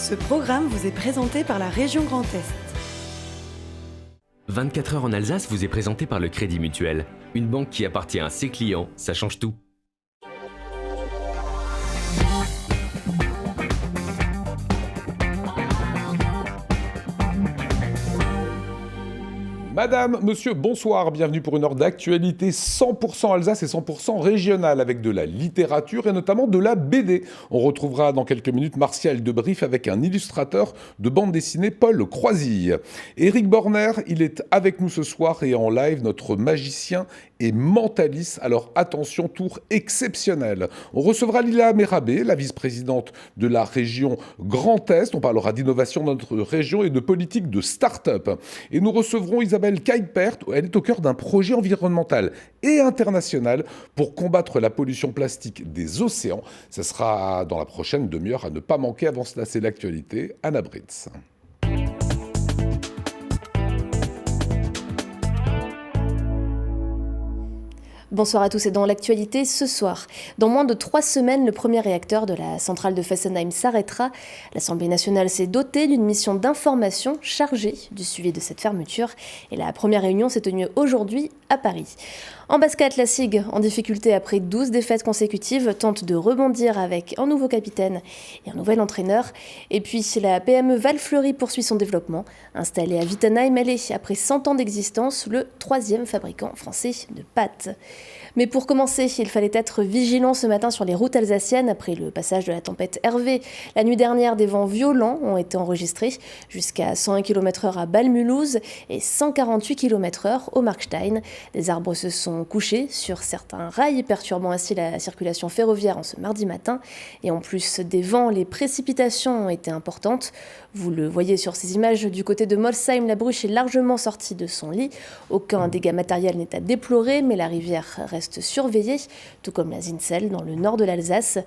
Ce programme vous est présenté par la région Grand Est. 24 heures en Alsace vous est présenté par le Crédit Mutuel. Une banque qui appartient à ses clients, ça change tout. Madame, monsieur, bonsoir, bienvenue pour une heure d'actualité 100% Alsace et 100% régionale avec de la littérature et notamment de la BD. On retrouvera dans quelques minutes Martial Debrief avec un illustrateur de bande dessinée, Paul Croisille. Éric Borner, il est avec nous ce soir et en live, notre magicien et mentaliste. Alors attention, tour exceptionnel. On recevra Lila Merabé, la vice-présidente de la région Grand Est. On parlera d'innovation dans notre région et de politique de start-up. Et nous recevrons Isabelle Kuipert. Elle est au cœur d'un projet environnemental et international pour combattre la pollution plastique des océans. Ce sera dans la prochaine demi-heure à ne pas manquer. Avant cela, c'est l'actualité. Anna Britz. Bonsoir à tous et dans l'actualité ce soir. Dans moins de 3 semaines, le premier réacteur de la centrale de Fessenheim s'arrêtera. L'Assemblée nationale s'est dotée d'une mission d'information chargée du suivi de cette fermeture. Et la première réunion s'est tenue aujourd'hui à Paris. En basket, la SIG, en difficulté après 12 défaites consécutives, tente de rebondir avec un nouveau capitaine et un nouvel entraîneur. Et puis la PME Valfleury poursuit son développement. Installée à Wittenheim, elle est, après 100 ans d'existence, le 3e fabricant français de pâtes. Mais pour commencer, il fallait être vigilant ce matin sur les routes alsaciennes après le passage de la tempête Hervé. La nuit dernière, des vents violents ont été enregistrés, jusqu'à 101 km/h à Bâle-Mulhouse et 148 km/h au Markstein. Les arbres se sont couchés sur certains rails, perturbant ainsi la circulation ferroviaire en ce mardi matin. Et en plus des vents, les précipitations ont été importantes. Vous le voyez sur ces images, du côté de Molsheim, la Bruche est largement sortie de son lit. Aucun dégât matériel n'est à déplorer, mais la rivière reste surveillée, tout comme la Zinsel dans le nord de l'Alsace.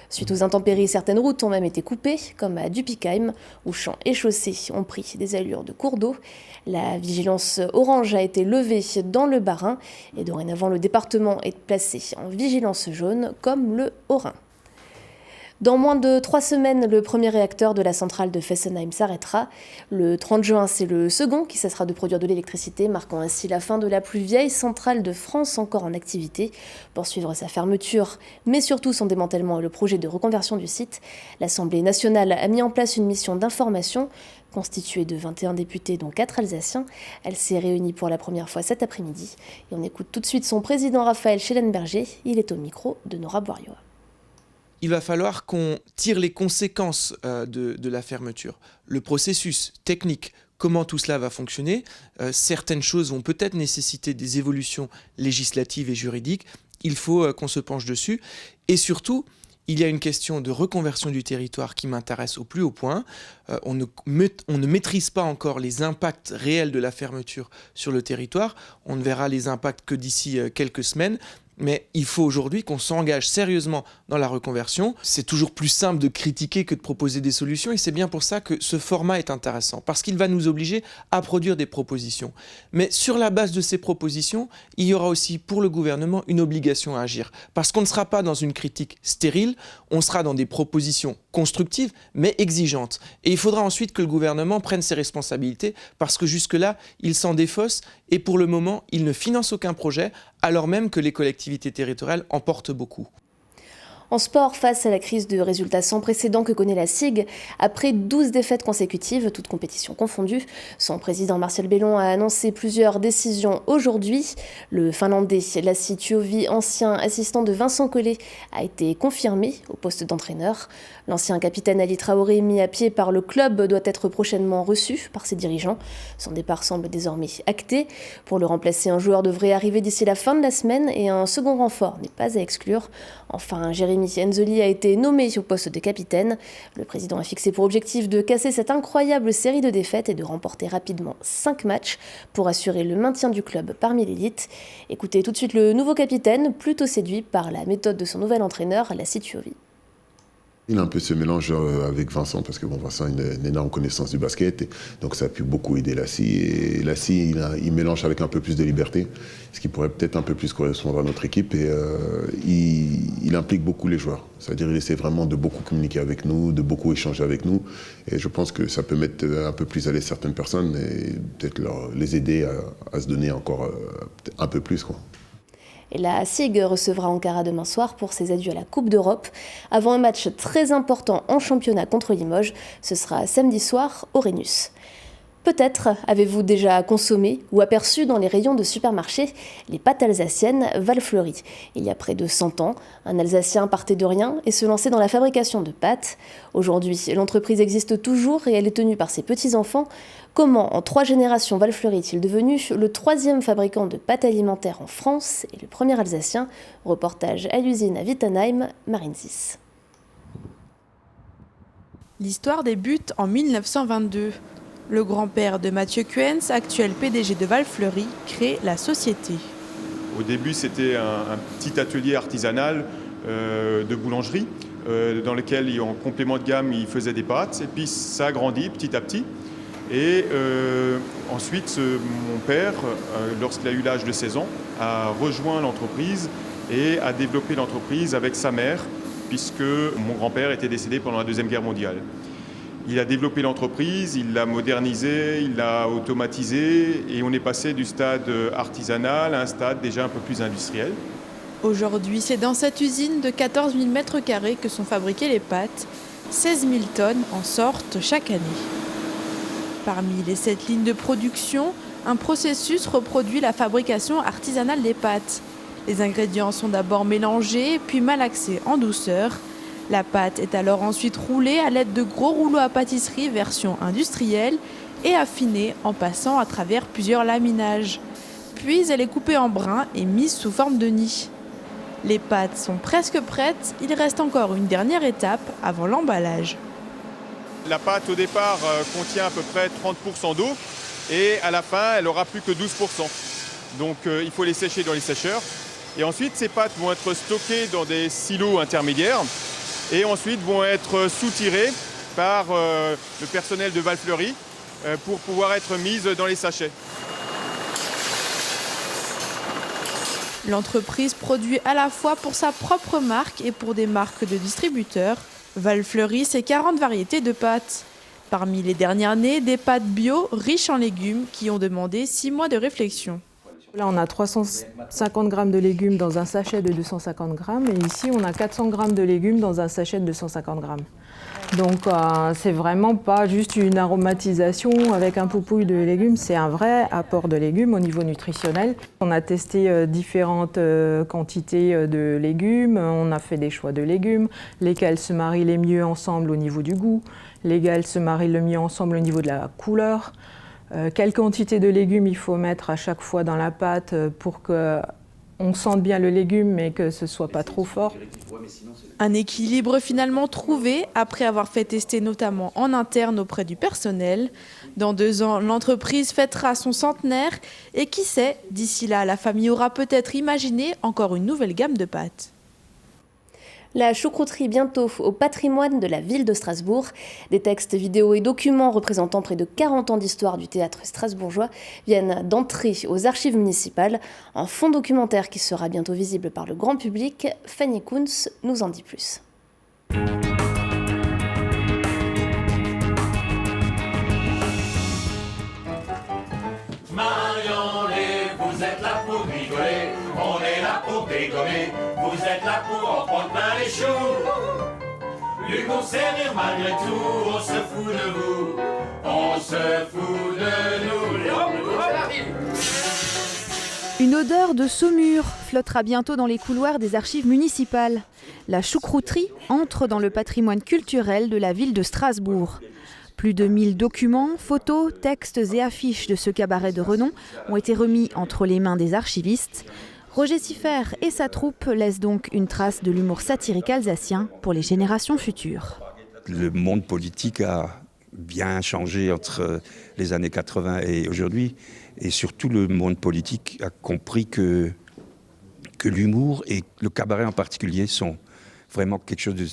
Suite aux intempéries, certaines routes ont même été coupées, comme à Dupikheim, où champs et chaussées ont pris des allures de cours d'eau. La vigilance orange a été levée dans le Bas-Rhin, et dorénavant le département est placé en vigilance jaune, comme le Haut-Rhin. Dans moins de 3 semaines, le premier réacteur de la centrale de Fessenheim s'arrêtera. Le 30 juin, c'est le second qui cessera de produire de l'électricité, marquant ainsi la fin de la plus vieille centrale de France encore en activité. Pour suivre sa fermeture, mais surtout son démantèlement et le projet de reconversion du site, l'Assemblée nationale a mis en place une mission d'information constituée de 21 députés, dont 4 Alsaciens. Elle s'est réunie pour la première fois cet après-midi. Et on écoute tout de suite son président Raphaël Schellenberger. Il est au micro de Nora Boirio. Il va falloir qu'on tire les conséquences de la fermeture. Le processus technique, comment tout cela va fonctionner. Certaines choses vont peut-être nécessiter des évolutions législatives et juridiques. Il faut qu'on se penche dessus. Et surtout, il y a une question de reconversion du territoire qui m'intéresse au plus haut point. On ne maîtrise pas encore les impacts réels de la fermeture sur le territoire. On ne verra les impacts que d'ici quelques semaines. Mais il faut aujourd'hui qu'on s'engage sérieusement dans la reconversion. C'est toujours plus simple de critiquer que de proposer des solutions et c'est bien pour ça que ce format est intéressant, parce qu'il va nous obliger à produire des propositions. Mais sur la base de ces propositions, il y aura aussi pour le gouvernement une obligation à agir, parce qu'on ne sera pas dans une critique stérile, on sera dans des propositions constructives mais exigeantes. Et il faudra ensuite que le gouvernement prenne ses responsabilités, parce que jusque-là, il s'en défausse et pour le moment, il ne finance aucun projet, alors même que les collectivités territoriales en portent beaucoup. En sport, face à la crise de résultats sans précédent que connaît la SIG, après 12 défaites consécutives, toutes compétitions confondues, son président Martial Bellon a annoncé plusieurs décisions aujourd'hui. Le Finlandais Lassi Tuovi, ancien assistant de Vincent Collet, a été confirmé au poste d'entraîneur. L'ancien capitaine Ali Traoré, mis à pied par le club, doit être prochainement reçu par ses dirigeants. Son départ semble désormais acté. Pour le remplacer, un joueur devrait arriver d'ici la fin de la semaine et un second renfort n'est pas à exclure. Enfin, Jérémy Enzeli a été nommé au poste de capitaine. Le président a fixé pour objectif de casser cette incroyable série de défaites et de remporter rapidement 5 matchs pour assurer le maintien du club parmi l'élite. Écoutez tout de suite le nouveau capitaine, plutôt séduit par la méthode de son nouvel entraîneur, Lassi Tuovi. Il a un peu ce mélange avec Vincent, parce que Vincent a une énorme connaissance du basket, et donc ça a pu beaucoup aider Lassie. Et Lassie, il mélange avec un peu plus de liberté, ce qui pourrait peut-être un peu plus correspondre à notre équipe. Et il implique beaucoup les joueurs. C'est-à-dire il essaie vraiment de beaucoup communiquer avec nous, de beaucoup échanger avec nous. Et je pense que ça peut mettre un peu plus à l'aise certaines personnes et peut-être les aider à se donner encore un peu plus, quoi. Et la SIG recevra Ankara demain soir pour ses adieux à la Coupe d'Europe. Avant un match très important en championnat contre Limoges, ce sera samedi soir au Rhenus. Peut-être avez-vous déjà consommé ou aperçu dans les rayons de supermarché les pâtes alsaciennes Valfleury. Il y a près de 100 ans, un Alsacien partait de rien et se lançait dans la fabrication de pâtes. Aujourd'hui, l'entreprise existe toujours et elle est tenue par ses petits-enfants. Comment, en 3 générations, Valfleury est-il devenu le 3e fabricant de pâtes alimentaires en France et le premier Alsacien? Reportage à l'usine à Wittenheim, Marine 6. L'histoire débute en 1922. Le grand-père de Mathieu Kuens, actuel PDG de Valfleury, crée la société. Au début, c'était un petit atelier artisanal de boulangerie dans lequel, en complément de gamme, il faisait des pâtes. Et puis, ça a grandi petit à petit. Et ensuite, mon père, lorsqu'il a eu l'âge de 16 ans, a rejoint l'entreprise et a développé l'entreprise avec sa mère, puisque mon grand-père était décédé pendant la Deuxième Guerre mondiale. Il a développé l'entreprise, il l'a modernisée, il l'a automatisée et on est passé du stade artisanal à un stade déjà un peu plus industriel. Aujourd'hui, c'est dans cette usine de 14 000 m² que sont fabriquées les pâtes. 16 000 tonnes en sortent chaque année. Parmi les 7 lignes de production, un processus reproduit la fabrication artisanale des pâtes. Les ingrédients sont d'abord mélangés, puis malaxés en douceur. La pâte est alors ensuite roulée à l'aide de gros rouleaux à pâtisserie version industrielle et affinée en passant à travers plusieurs laminages. Puis elle est coupée en brins et mise sous forme de nid. Les pâtes sont presque prêtes, il reste encore une dernière étape avant l'emballage. La pâte au départ contient à peu près 30% d'eau et à la fin elle aura plus que 12%. Donc il faut les sécher dans les sécheurs. Et ensuite ces pâtes vont être stockées dans des silos intermédiaires. Et ensuite vont être soutirées par le personnel de Valfleury pour pouvoir être mises dans les sachets. L'entreprise produit à la fois pour sa propre marque et pour des marques de distributeurs. Valfleury, c'est 40 variétés de pâtes. Parmi les dernières nées, des pâtes bio riches en légumes qui ont demandé 6 mois de réflexion. Là, on a 350 grammes de légumes dans un sachet de 250 grammes et ici, on a 400 grammes de légumes dans un sachet de 250 grammes. Donc, c'est vraiment pas juste une aromatisation avec un poupouille de légumes, c'est un vrai apport de légumes au niveau nutritionnel. On a testé différentes quantités de légumes, on a fait des choix de légumes, lesquels se marient les mieux ensemble au niveau du goût, lesquels se marient le mieux ensemble au niveau de la couleur. Quelle quantité de légumes il faut mettre à chaque fois dans la pâte pour qu'on sente bien le légume mais que ce ne soit pas trop fort. Un équilibre finalement trouvé après avoir fait tester notamment en interne auprès du personnel. Dans 2 ans, l'entreprise fêtera son centenaire et qui sait, d'ici là, la famille aura peut-être imaginé encore une nouvelle gamme de pâtes. La choucrouterie bientôt au patrimoine de la ville de Strasbourg. Des textes, vidéos et documents représentant près de 40 ans d'histoire du théâtre strasbourgeois viennent d'entrer aux archives municipales. Un fonds documentaire qui sera bientôt visible par le grand public. Fanny Kunz nous en dit plus. Marionnez, vous êtes là pour rigoler, on est là pour dégommer, vous êtes là pour en prendre plein les choux. L'humour c'est rire malgré tout, on se fout de vous, on se fout de nous. Une odeur de saumure flottera bientôt dans les couloirs des archives municipales. La choucrouterie entre dans le patrimoine culturel de la ville de Strasbourg. Plus de 1000 documents, photos, textes et affiches de ce cabaret de renom ont été remis entre les mains des archivistes. Roger Siffer et sa troupe laissent donc une trace de l'humour satirique alsacien pour les générations futures. Le monde politique a bien changé entre les années 80 et aujourd'hui. Et surtout, le monde politique a compris que l'humour et le cabaret en particulier sont vraiment quelque chose de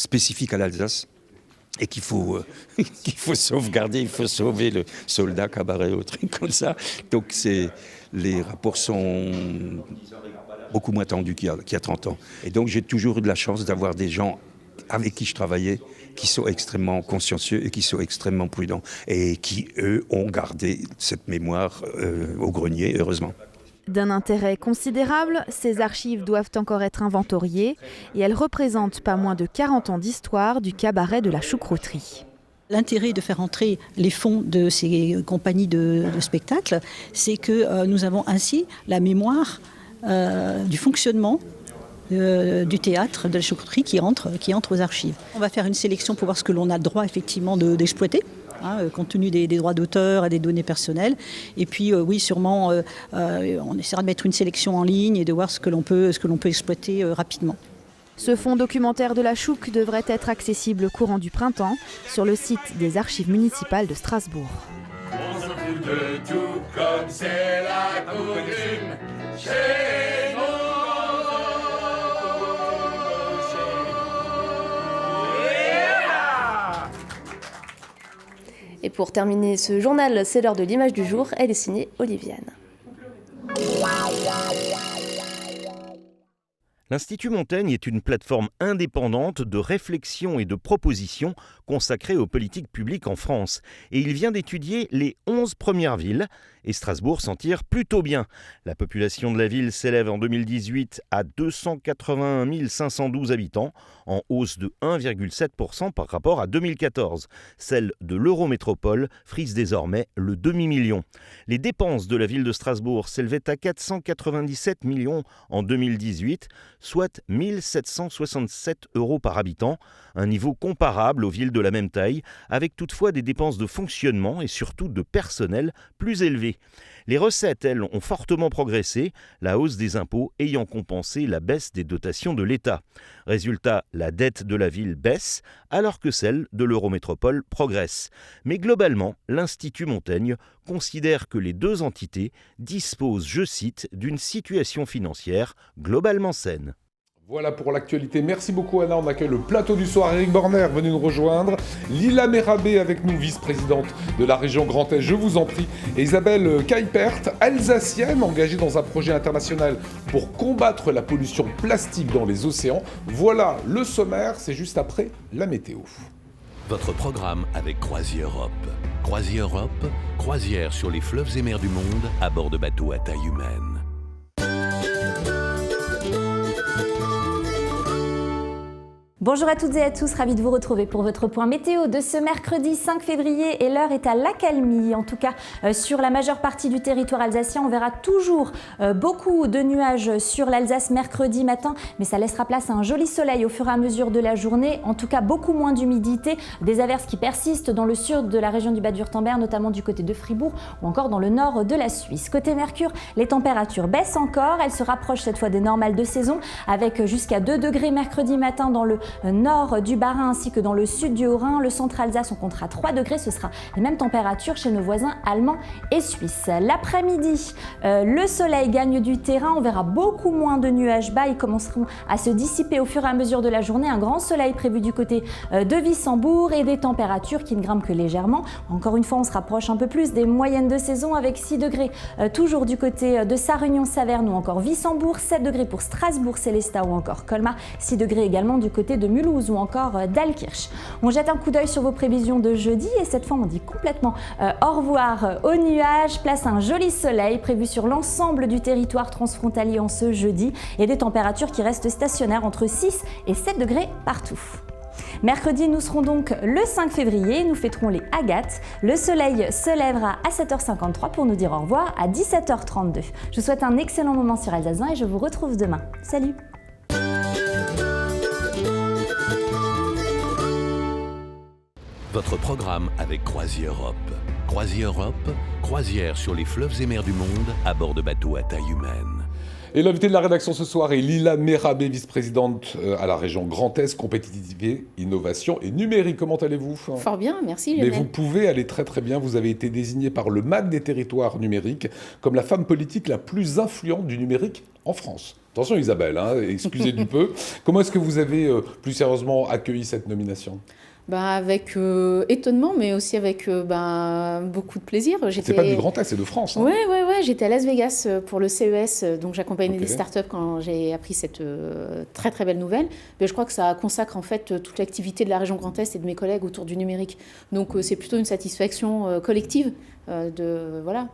spécifique à l'Alsace et qu'il faut sauvegarder, il faut sauver le soldat Cabaret ou truc comme ça. Donc les rapports sont beaucoup moins tendus qu'il y a 30 ans. Et donc j'ai toujours eu de la chance d'avoir des gens avec qui je travaillais, qui sont extrêmement consciencieux et qui sont extrêmement prudents et qui, eux, ont gardé cette mémoire au grenier, heureusement. D'un intérêt considérable, ces archives doivent encore être inventoriées et elles représentent pas moins de 40 ans d'histoire du cabaret de la choucrouterie. L'intérêt de faire entrer les fonds de ces compagnies de spectacle, c'est que nous avons ainsi la mémoire du fonctionnement du théâtre, de la choucrouterie qui entre aux archives. On va faire une sélection pour voir ce que l'on a le droit effectivement d'exploiter. Compte tenu des droits d'auteur et des données personnelles. Et puis oui, sûrement, on essaiera de mettre une sélection en ligne et de voir ce que l'on peut exploiter rapidement. Ce fonds documentaire de la Chouc devrait être accessible courant du printemps sur le site des archives municipales de Strasbourg. On se fout de tout comme c'est la coutume chez nous. Et pour terminer ce journal, c'est l'heure de l'image du jour. Elle est signée Oliviane. L'Institut Montaigne est une plateforme indépendante de réflexion et de proposition consacrée aux politiques publiques en France. Et il vient d'étudier les 11 premières villes. Et Strasbourg s'en tire plutôt bien. La population de la ville s'élève en 2018 à 281 512 habitants, en hausse de 1,7% par rapport à 2014. Celle de l'Eurométropole frise désormais le demi-million. Les dépenses de la ville de Strasbourg s'élevaient à 497 millions en 2018, soit 1 767 € par habitant, un niveau comparable aux villes de la même taille, avec toutefois des dépenses de fonctionnement et surtout de personnel plus élevées. Les recettes, elles, ont fortement progressé, la hausse des impôts ayant compensé la baisse des dotations de l'État. Résultat, la dette de la ville baisse, alors que celle de l'Eurométropole progresse. Mais globalement, l'Institut Montaigne considère que les deux entités disposent, je cite, d'une situation financière globalement saine. Voilà pour l'actualité. Merci beaucoup Anna. On accueille le plateau du soir. Éric Borner, venu nous rejoindre. Lila Mérabé avec nous, vice-présidente de la région Grand Est, je vous en prie. Et Isabelle Kuipert, alsacienne, engagée dans un projet international pour combattre la pollution plastique dans les océans. Voilà le sommaire, c'est juste après la météo. Votre programme avec CroisiEurope. CroisiEurope, croisière sur les fleuves et mers du monde à bord de bateaux à taille humaine. Bonjour à toutes et à tous, ravi de vous retrouver pour votre point météo de ce mercredi 5 février et l'heure est à l'accalmie. En tout cas, sur la majeure partie du territoire alsacien, on verra toujours beaucoup de nuages sur l'Alsace mercredi matin, mais ça laissera place à un joli soleil au fur et à mesure de la journée. En tout cas, beaucoup moins d'humidité, des averses qui persistent dans le sud de la région du Bade-Wurtemberg, notamment du côté de Fribourg ou encore dans le nord de la Suisse. Côté Mercure, les températures baissent encore, elles se rapprochent cette fois des normales de saison avec jusqu'à 2 degrés mercredi matin dans le nord du Bas-Rhin ainsi que dans le sud du Haut-Rhin. Le centre Alsace, on comptera 3 degrés, ce sera les mêmes températures chez nos voisins allemands et suisses. L'après-midi, le soleil gagne du terrain, on verra beaucoup moins de nuages bas, ils commenceront à se dissiper au fur et à mesure de la journée. Un grand soleil prévu du côté de Wissembourg et des températures qui ne grimpent que légèrement. Encore une fois, on se rapproche un peu plus des moyennes de saison avec 6 degrés toujours du côté de Sarre-Union-Saverne ou encore Wissembourg, 7 degrés pour Strasbourg, Sélestat ou encore Colmar, 6 degrés également du côté de Mulhouse ou encore d'Alkirch. On jette un coup d'œil sur vos prévisions de jeudi et cette fois on dit complètement au revoir aux nuages, place un joli soleil prévu sur l'ensemble du territoire transfrontalier en ce jeudi et des températures qui restent stationnaires entre 6 et 7 degrés partout. Mercredi, nous serons donc le 5 février, nous fêterons les Agates. Le soleil se lèvera à 7h53 pour nous dire au revoir à 17h32. Je vous souhaite un excellent moment sur Alsace 1 et je vous retrouve demain. Salut! Votre programme avec CroisiEurope. CroisiEurope, croisière sur les fleuves et mers du monde à bord de bateaux à taille humaine. Et l'invité de la rédaction ce soir est Lila Mérabé, vice-présidente à la région Grand Est, compétitivité, innovation et numérique. Comment allez-vous ? Fort bien, merci. Mais vous pouvez aller très très bien. Vous avez été désignée par le MAC des territoires numériques comme la femme politique la plus influente du numérique en France. Attention Isabelle, excusez du peu. Comment est-ce que vous avez plus sérieusement accueilli cette nomination ? Avec étonnement, mais aussi avec beaucoup de plaisir. C'est pas du Grand Est, c'est de France. Oui, j'étais à Las Vegas pour le CES, donc j'accompagnais des startups quand j'ai appris cette très très belle nouvelle. Mais je crois que ça consacre en fait toute l'activité de la région Grand Est et de mes collègues autour du numérique. Donc c'est plutôt une satisfaction collective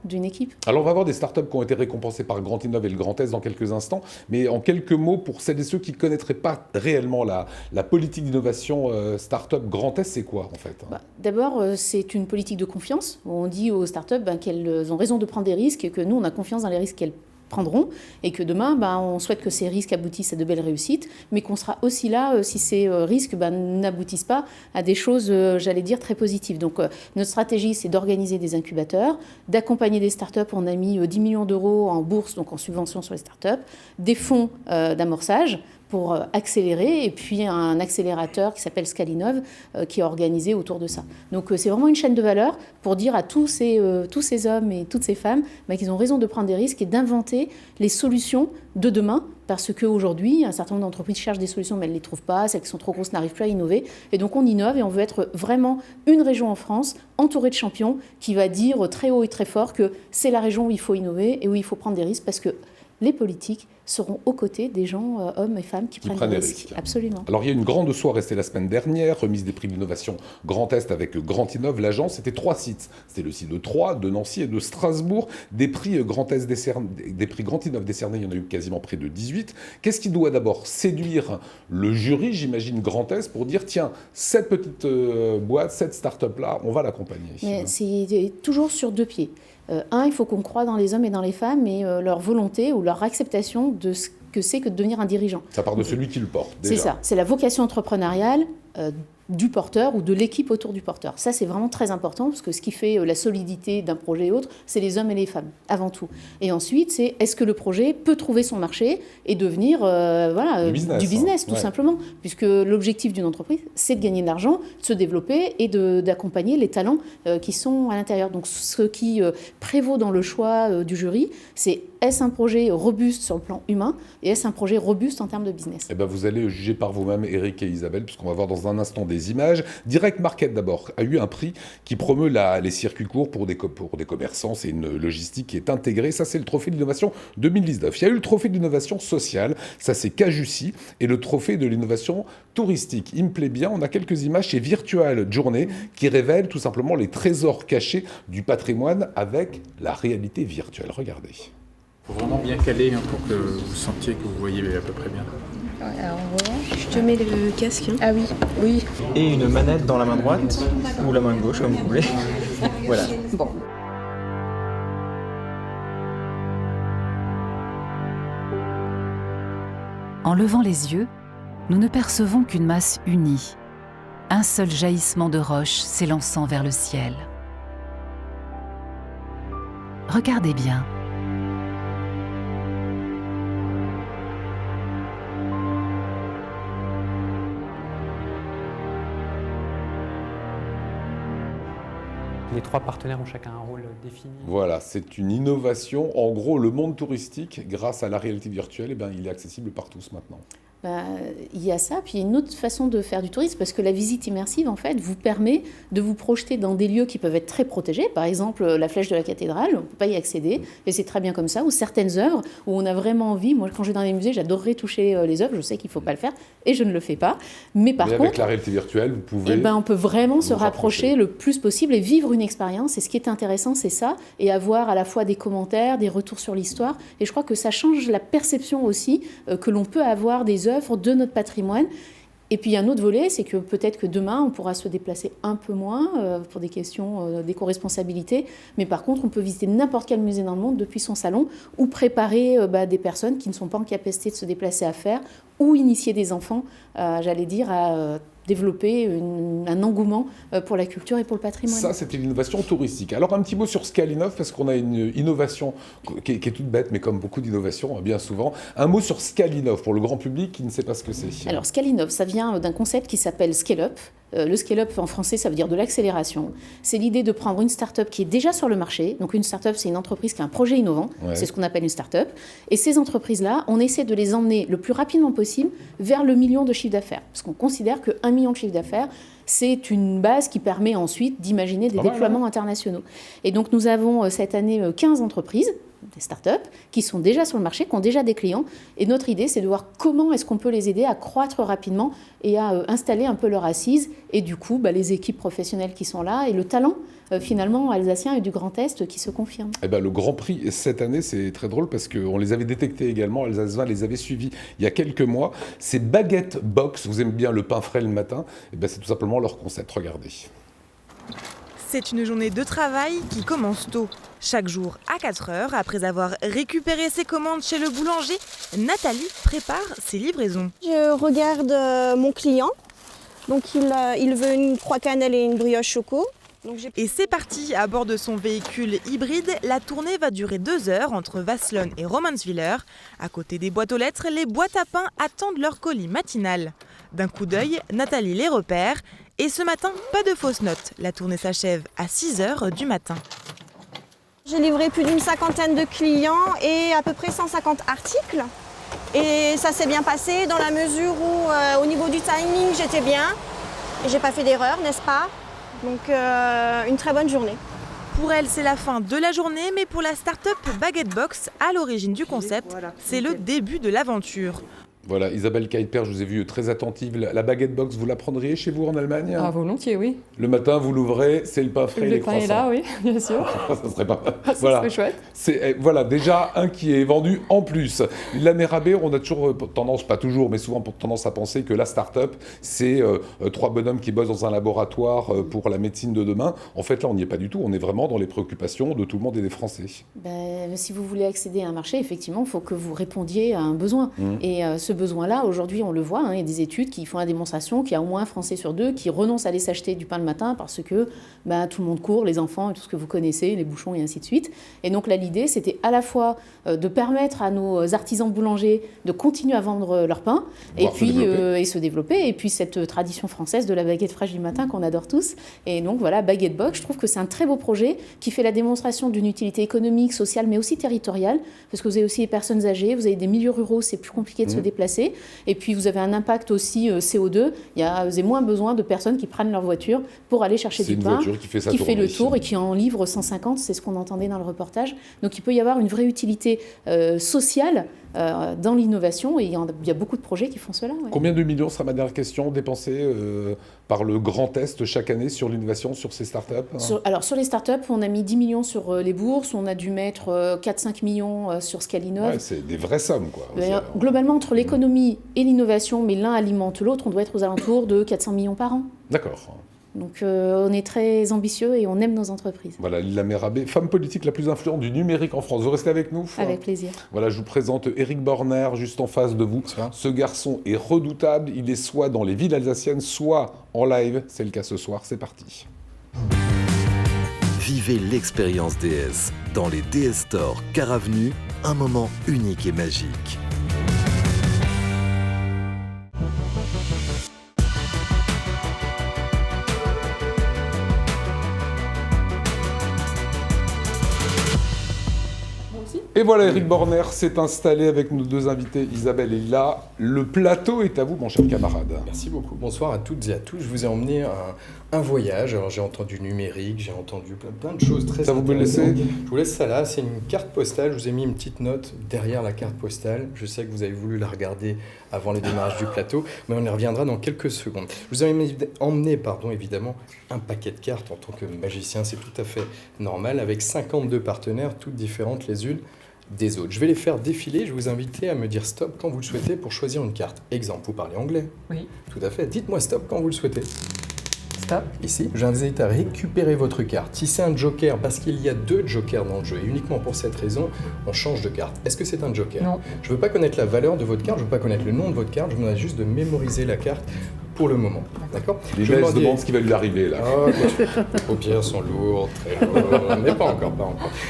d'une équipe. Alors on va voir des startups qui ont été récompensées par Grand Innov et le Grand Est dans quelques instants, mais en quelques mots, pour celles et ceux qui ne connaîtraient pas réellement la politique d'innovation startup Grand Est, c'est quoi en fait ? D'abord, c'est une politique de confiance. On dit aux startups qu'elles ont raison de prendre des risques et que nous, on a confiance dans les risques qu'elles prendront et que demain, on souhaite que ces risques aboutissent à de belles réussites, mais qu'on sera aussi là si ces risques n'aboutissent pas à des choses, j'allais dire, très positives. Donc notre stratégie, c'est d'organiser des incubateurs, d'accompagner des startups. On a mis 10 millions d'euros en bourse, donc en subvention sur les startups, des fonds d'amorçage pour accélérer, et puis un accélérateur qui s'appelle Scalinov qui est organisé autour de ça. Donc c'est vraiment une chaîne de valeur pour dire à tous ces hommes et toutes ces femmes qu'ils ont raison de prendre des risques et d'inventer les solutions de demain, parce qu'aujourd'hui, un certain nombre d'entreprises cherchent des solutions, mais elles ne les trouvent pas, celles qui sont trop grosses n'arrivent plus à innover, et donc on innove et on veut être vraiment une région en France entourée de champions qui va dire très haut et très fort que c'est la région où il faut innover et où il faut prendre des risques, parce que les politiques seront aux côtés des gens, hommes et femmes, qui prennent des risques. Absolument. Alors il y a une grande soirée, c'était la semaine dernière, remise des prix d'innovation Grand Est avec Grand Innov, l'agence. C'était 3 sites. C'était le site de Troyes, de Nancy et de Strasbourg. Des prix Grand Est des prix Grand Innov décernés, il y en a eu quasiment près de 18. Qu'est-ce qui doit d'abord séduire le jury, j'imagine Grand Est, pour dire tiens, cette petite boîte, cette start-up-là, on va l'accompagner. C'est toujours sur 2 pieds. Il faut qu'on croie dans les hommes et dans les femmes et leur volonté ou leur acceptation de ce que c'est que de devenir un dirigeant. Ça part de celui qui le porte, déjà. C'est ça, c'est la vocation entrepreneuriale du porteur ou de l'équipe autour du porteur. Ça, c'est vraiment très important, parce que ce qui fait la solidité d'un projet et autre, c'est les hommes et les femmes, avant tout. Et ensuite, c'est est-ce que le projet peut trouver son marché et devenir du business, tout simplement. Puisque l'objectif d'une entreprise, c'est de gagner de l'argent, de se développer et d'accompagner les talents qui sont à l'intérieur. Donc, ce qui prévaut dans le choix du jury, c'est est-ce un projet robuste sur le plan humain et est-ce un projet robuste en termes de business ? Vous allez juger par vous-même, Eric et Isabelle, puisqu'on va voir dans un instant des images. Direct Market, d'abord, a eu un prix qui promeut les circuits courts pour des commerçants. C'est une logistique qui est intégrée. Ça, c'est le trophée de l'innovation 2019. Il y a eu le trophée de l'innovation sociale. Ça, c'est Cajussi. Et le trophée de l'innovation touristique. Il me plaît bien. On a quelques images chez Virtual Journey qui révèlent tout simplement les trésors cachés du patrimoine avec la réalité virtuelle. Regardez. Il faut vraiment bien caler pour que vous sentiez que vous voyez à peu près bien. Ouais, alors en revanche, je te mets le casque. Ah oui, oui. Et une manette dans la main droite ou la main gauche, comme vous voulez. Voilà. Bon. En levant les yeux, nous ne percevons qu'une masse unie, un seul jaillissement de roche s'élançant vers le ciel. Regardez bien. Les 3 partenaires ont chacun un rôle défini. Voilà, c'est une innovation. En gros, le monde touristique, grâce à la réalité virtuelle, il est accessible par tous maintenant. Il y a ça, puis il y a une autre façon de faire du tourisme, parce que la visite immersive, en fait, vous permet de vous projeter dans des lieux qui peuvent être très protégés. Par exemple, la flèche de la cathédrale, on ne peut pas y accéder, et c'est très bien comme ça. Ou certaines œuvres où on a vraiment envie. Moi, quand je vais dans les musées, j'adorerais toucher les œuvres. Je sais qu'il ne faut pas le faire, et je ne le fais pas. Mais par contre, avec la réalité virtuelle, vous pouvez... on peut vraiment se rapprocher le plus possible et vivre une expérience. Et ce qui est intéressant, c'est ça, et avoir à la fois des commentaires, des retours sur l'histoire. Et je crois que ça change la perception aussi que l'on peut avoir des œuvres de notre patrimoine. Et puis il y a un autre volet, c'est que peut-être que demain on pourra se déplacer un peu moins pour des questions d'éco-responsabilité, mais par contre on peut visiter n'importe quel musée dans le monde depuis son salon, ou préparer des personnes qui ne sont pas en capacité de se déplacer à faire, ou initier des enfants, j'allais dire, à développer un engouement pour la culture et pour le patrimoine. Ça, c'était l'innovation touristique. Alors, un petit mot sur Scalinov, parce qu'on a une innovation qui est toute bête, mais comme beaucoup d'innovations, bien souvent. Un mot sur Scalinov, pour le grand public qui ne sait pas ce que c'est. Alors, Scalinov, ça vient d'un concept qui s'appelle Scale Up, Le scale-up en français, ça veut dire de l'accélération. C'est l'idée de prendre une start-up qui est déjà sur le marché. Donc une start-up, c'est une entreprise qui a un projet innovant. Ouais. C'est ce qu'on appelle une start-up. Et ces entreprises-là, on essaie de les emmener le plus rapidement possible vers le million de chiffre d'affaires. Parce qu'on considère qu'un million de chiffre d'affaires, c'est une base qui permet ensuite d'imaginer des déploiements internationaux. Et donc nous avons cette année 15 entreprises, des startups, qui sont déjà sur le marché, qui ont déjà des clients. Et notre idée, c'est de voir comment est-ce qu'on peut les aider à croître rapidement et à installer un peu leur assise. Et du coup, les équipes professionnelles qui sont là et le talent, finalement, alsacien et du Grand Est qui se confirme. Eh ben, le Grand Prix cette année, c'est très drôle parce qu'on les avait détectés également, Alsace 20 les avait suivis il y a quelques mois. C'est Baguette Box, vous aimez bien le pain frais le matin, eh ben, c'est tout simplement leur concept, regardez. C'est une journée de travail qui commence tôt. Chaque jour à 4 heures, après avoir récupéré ses commandes chez le boulanger, Nathalie prépare ses livraisons. Je regarde mon client, donc il veut une croix cannelle et une brioche choco. Et c'est parti, à bord de son véhicule hybride, la tournée va durer 2 heures entre Vasselonne et Romanswiller. À côté des boîtes aux lettres, les boîtes à pain attendent leur colis matinal. D'un coup d'œil, Nathalie les repère. Et ce matin, pas de fausses notes. La tournée s'achève à 6 heures du matin. J'ai livré plus d'une 50aine de clients et à peu près 150 articles. Et ça s'est bien passé dans la mesure où, au niveau du timing, j'étais bien. Et j'ai pas fait d'erreur, n'est-ce pas? Donc, une très bonne journée. Pour elle, c'est la fin de la journée, mais pour la start-up Baguette Box, à l'origine du concept, c'est le début de l'aventure. Voilà, Isabelle Kuiper, je vous ai vu très attentive. La Baguette Box, vous la prendriez chez vous en Allemagne? Ah, volontiers, oui. Le matin, vous l'ouvrez, c'est le pain frais, les croissants. Le pain est là, oui, bien sûr. Ça serait pas mal. Ça serait chouette. Voilà, déjà un qui est vendu en plus. L'année rabais, on a toujours tendance, pas toujours, mais souvent tendance à penser que la start-up, c'est 3 bonhommes qui bossent dans un laboratoire pour la médecine de demain. En fait, là, on n'y est pas du tout. On est vraiment dans les préoccupations de tout le monde et des Français. Si vous voulez accéder à un marché, effectivement, il faut que vous répondiez à un besoin. Et ce besoin-là, aujourd'hui, on le voit, il y a des études qui font la démonstration qu'il y a au moins un Français sur 2 qui renonce à aller s'acheter du pain le matin parce que tout le monde court, les enfants et tout ce que vous connaissez, les bouchons et ainsi de suite. Et donc là, l'idée, c'était à la fois de permettre à nos artisans boulangers de continuer à vendre leur pain et se développer. Et puis cette tradition française de la baguette fraîche du matin qu'on adore tous. Et donc voilà, Baguette Box, je trouve que c'est un très beau projet qui fait la démonstration d'une utilité économique, sociale, mais aussi territoriale. Parce que vous avez aussi les personnes âgées, vous avez des milieux ruraux, c'est plus compliqué de se déplacer. Et puis vous avez un impact aussi CO2. Vous avez moins besoin de personnes qui prennent leur voiture pour aller chercher du pain. C'est une voiture qui fait le tour et qui en livre 150, c'est ce qu'on entendait dans le reportage. Donc il peut y avoir une vraie utilité sociale dans l'innovation et il y a beaucoup de projets qui font cela. Ouais. Combien de millions, sera ma dernière question, dépensés par le Grand Est chaque année sur l'innovation, sur ces startups? Sur les startups, on a mis 10 millions sur les bourses, on a dû mettre 4-5 millions sur Scalinov. Ouais, c'est des vraies sommes, quoi. Globalement, entre l'économie et l'innovation, mais l'un alimente l'autre, on doit être aux alentours de 400 millions par an. D'accord. Donc on est très ambitieux et on aime nos entreprises. Voilà, Lila Mérabé, femme politique la plus influente du numérique en France. Vous restez avec nous? Avec plaisir. Voilà, je vous présente Éric Borner, juste en face de vous. Ce garçon est redoutable. Il est soit dans les villes alsaciennes, soit en live. C'est le cas ce soir. C'est parti. Vivez l'expérience DS. Dans les DS Store Car Avenue, un moment unique et magique. Et voilà, Éric Borner s'est installé avec nos deux invités, Isabelle et Lila. Le plateau est à vous, mon cher camarade. Merci beaucoup. Bonsoir à toutes et à tous. Je vous ai emmené un voyage. Alors, j'ai entendu numérique, j'ai entendu plein de choses très intéressantes. Ça vous peut le laisser? Je vous laisse ça là. C'est une carte postale. Je vous ai mis une petite note derrière la carte postale. Je sais que vous avez voulu la regarder avant le démarrage du plateau, mais on y reviendra dans quelques secondes. Je vous ai emmené, évidemment, un paquet de cartes. En tant que magicien, c'est tout à fait normal, avec 52 partenaires, toutes différentes les unes des autres. Je vais les faire défiler. Je vous invite à me dire stop quand vous le souhaitez pour choisir une carte. Exemple, vous parlez anglais? Oui. Tout à fait. Dites-moi stop quand vous le souhaitez. Stop. Ici, j'invite à récupérer votre carte. Si c'est un joker, parce qu'il y a 2 jokers dans le jeu, et uniquement pour cette raison, on change de carte. Est-ce que c'est un joker? Non. Je ne veux pas connaître la valeur de votre carte, je ne veux pas connaître le nom de votre carte, je vous demande juste de mémoriser la carte pour le moment. D'accord? Les Belges demandent ce qui va lui arriver, là. Oh, les paupières sont lourdes, très lourdes, mais pas encore.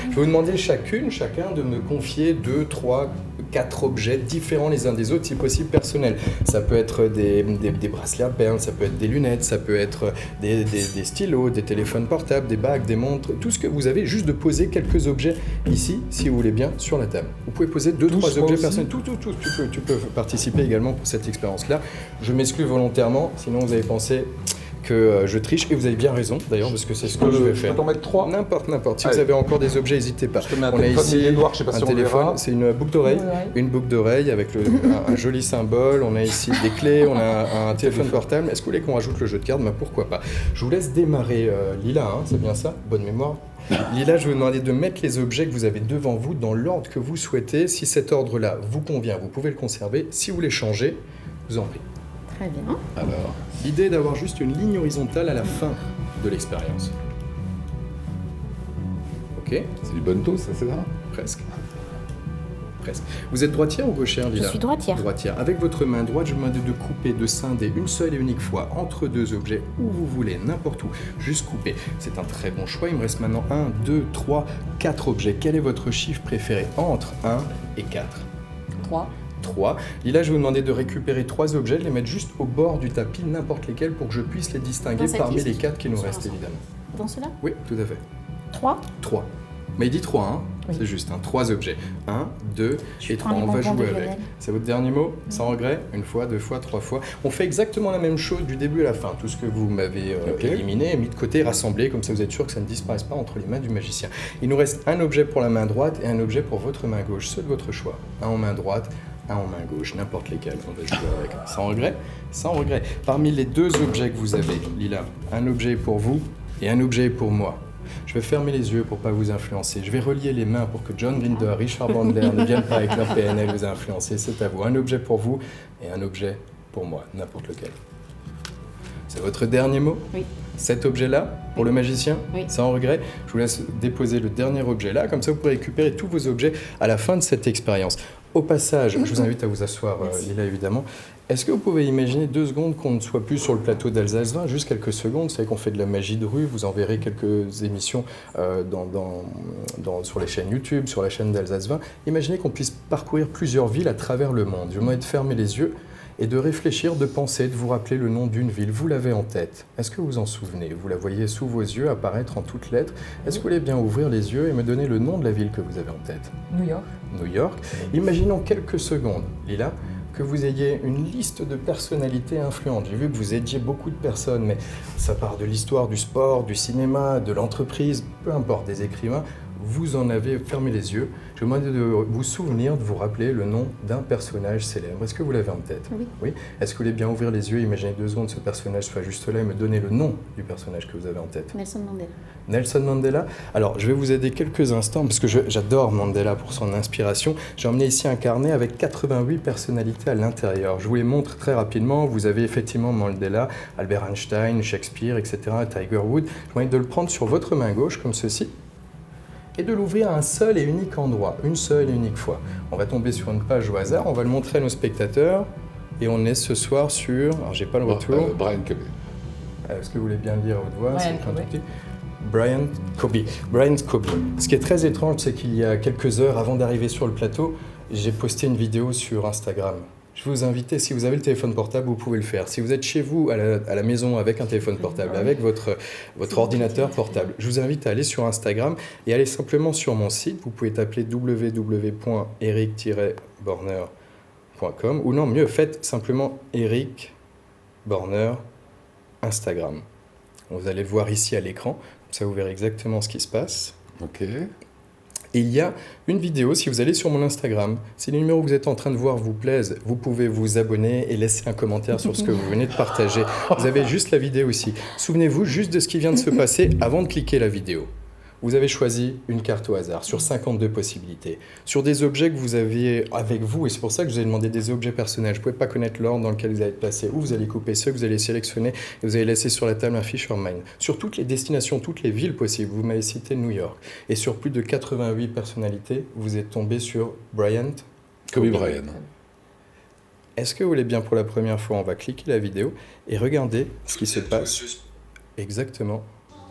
Je vais vous demander chacun de me confier 2, 3, 4 objets différents les uns des autres, si possible personnels. Ça peut être des bracelets à perles, ça peut être des lunettes, ça peut être des stylos, des téléphones portables, des bagues, des montres, tout ce que vous avez, juste de poser quelques objets ici, si vous voulez bien, sur la table. Vous pouvez poser 2-3 objets personnels, tout. Tu peux participer également pour cette expérience-là. Je m'exclus volontairement, sinon vous avez pensé que je triche, et vous avez bien raison d'ailleurs, parce que c'est ce que je vais faire. Je peux t'en mettre 3 ? N'importe. Si vous avez encore des objets, n'hésitez pas. On a ici noir, je sais pas un si téléphone, c'est une boucle d'oreille, une boucle d'oreille avec un joli symbole. On a ici des clés, on a un téléphone portable. Est-ce que vous voulez qu'on rajoute le jeu de cartes ? Pourquoi pas. Je vous laisse démarrer, Lila, c'est bien ça ? Bonne mémoire. Lila, je vais vous demander de mettre les objets que vous avez devant vous dans l'ordre que vous souhaitez. Si cet ordre-là vous convient, vous pouvez le conserver. Si vous voulez changer, vous en prie. Très bien. Alors, l'idée est d'avoir juste une ligne horizontale à la fin de l'expérience. Ok ? C'est du bonneto, ça, c'est ça ? Presque. Vous êtes droitière ou gauchère, Lila ? Je suis droitière. Droitière. Avec votre main droite, je vous demande de couper, de scinder une seule et unique fois entre 2 objets, où vous voulez, n'importe où. Juste couper. C'est un très bon choix. Il me reste maintenant 1, 2, 3, 4 objets. Quel est votre chiffre préféré entre 1 et 4 ? 3. 3. Lila, je vais vous demander de récupérer 3 objets, de les mettre juste au bord du tapis, n'importe lesquels, pour que je puisse les distinguer parmi les 4 qui nous restent, évidemment. Dans cela ? Oui, tout à fait. 3. 3. Mais il dit 3, hein. Oui. C'est juste, 3 objets. 1, 2 et 3. On va jouer avec. C'est votre dernier mot ? Sans regret ? 1 fois, 2 fois, 3 fois. On fait exactement la même chose du début à la fin. Tout ce que vous m'avez éliminé, mis de côté, rassemblé, comme ça vous êtes sûr que ça ne disparaisse pas entre les mains du magicien. Il nous reste un objet pour la main droite et un objet pour votre main gauche. Ceux de votre choix. Un en main droite, un en main gauche, n'importe lesquels. On va jouer avec. Sans regret ? Sans regret. Parmi les 2 objets que vous avez, Lila, un objet est pour vous et un objet est pour moi. Je vais fermer les yeux pour ne pas vous influencer. Je vais relier les mains pour que John Grinder, Richard Bandler ne viennent pas avec leur PNL vous influencer. C'est à vous. Un objet pour vous et un objet pour moi, n'importe lequel. C'est votre dernier mot ? Oui. Cet objet-là, pour le magicien ? Oui. Sans regret. Je vous laisse déposer le dernier objet là, comme ça vous pourrez récupérer tous vos objets à la fin de cette expérience. Au passage, je vous invite à vous asseoir, Lila, évidemment. Est-ce que vous pouvez imaginer 2 secondes qu'on ne soit plus sur le plateau d'Alsace 20, juste quelques secondes, vous savez qu'on fait de la magie de rue, vous en verrez quelques émissions sur les chaînes YouTube, sur la chaîne d'Alsace 20. Imaginez qu'on puisse parcourir plusieurs villes à travers le monde. Je vous demande de fermer les yeux et de réfléchir, de penser, de vous rappeler le nom d'une ville. Vous l'avez en tête. Est-ce que vous en souvenez ? Vous la voyez sous vos yeux apparaître en toutes lettres. Est-ce que vous voulez bien ouvrir les yeux et me donner le nom de la ville que vous avez en tête ? New York. New York. Imaginons quelques secondes, Lila, que vous ayez une liste de personnalités influentes. J'ai vu que vous aidiez beaucoup de personnes, mais ça part de l'histoire, du sport, du cinéma, de l'entreprise, peu importe, des écrivains. Vous en avez fermé les yeux. Je vous demande de vous souvenir, de vous rappeler le nom d'un personnage célèbre. Est-ce que vous l'avez en tête ? Oui. Est-ce que vous voulez bien ouvrir les yeux, imaginer 2 secondes ce personnage soit juste là et me donner le nom du personnage que vous avez en tête ? Nelson Mandela. Nelson Mandela. Alors, je vais vous aider quelques instants, parce que j'adore Mandela pour son inspiration. J'ai emmené ici un carnet avec 88 personnalités à l'intérieur. Je vous les montre très rapidement. Vous avez effectivement Mandela, Albert Einstein, Shakespeare, etc., Tiger Woods. Je vous demande de le prendre sur votre main gauche, comme ceci, et de l'ouvrir à un seul et unique endroit, une seule et unique fois. On va tomber sur une page au hasard, on va le montrer à nos spectateurs, et on est ce soir sur... Alors, j'ai pas le retour. Brian Kobe. Est-ce que vous voulez bien le dire à haute voix ? Brian Kobe. Brian Kobe. Ce qui est très étrange, c'est qu'il y a quelques heures avant d'arriver sur le plateau, j'ai posté une vidéo sur Instagram. Je vais vous inviter, si vous avez le téléphone portable, vous pouvez le faire. Si vous êtes chez vous, à la maison, avec un téléphone portable, avec votre ordinateur portable, je vous invite à aller sur Instagram et aller simplement sur mon site. Vous pouvez taper www.eric-borner.com ou non, mieux, faites simplement Eric Borner Instagram. Vous allez le voir ici à l'écran, comme ça vous verrez exactement ce qui se passe. Ok. Et il y a une vidéo, si vous allez sur mon Instagram, si les numéros que vous êtes en train de voir vous plaisent, vous pouvez vous abonner et laisser un commentaire sur ce que vous venez de partager. Vous avez juste la vidéo ici. Souvenez-vous juste de ce qui vient de se passer avant de cliquer la vidéo. Vous avez choisi une carte au hasard sur 52 possibilités, sur des objets que vous aviez avec vous, et c'est pour ça que je vous ai demandé des objets personnels. Je ne pouvais pas connaître l'ordre dans lequel vous allez être placé, où vous allez couper ceux que vous allez sélectionner, et vous allez laisser sur la table un Fisherman. Sur toutes les destinations, toutes les villes possibles, vous m'avez cité New York, et sur plus de 88 personnalités, vous êtes tombé sur Kobe Bryant. Est-ce que vous voulez bien, pour la première fois, on va cliquer la vidéo et regarder ce qui se passe exactement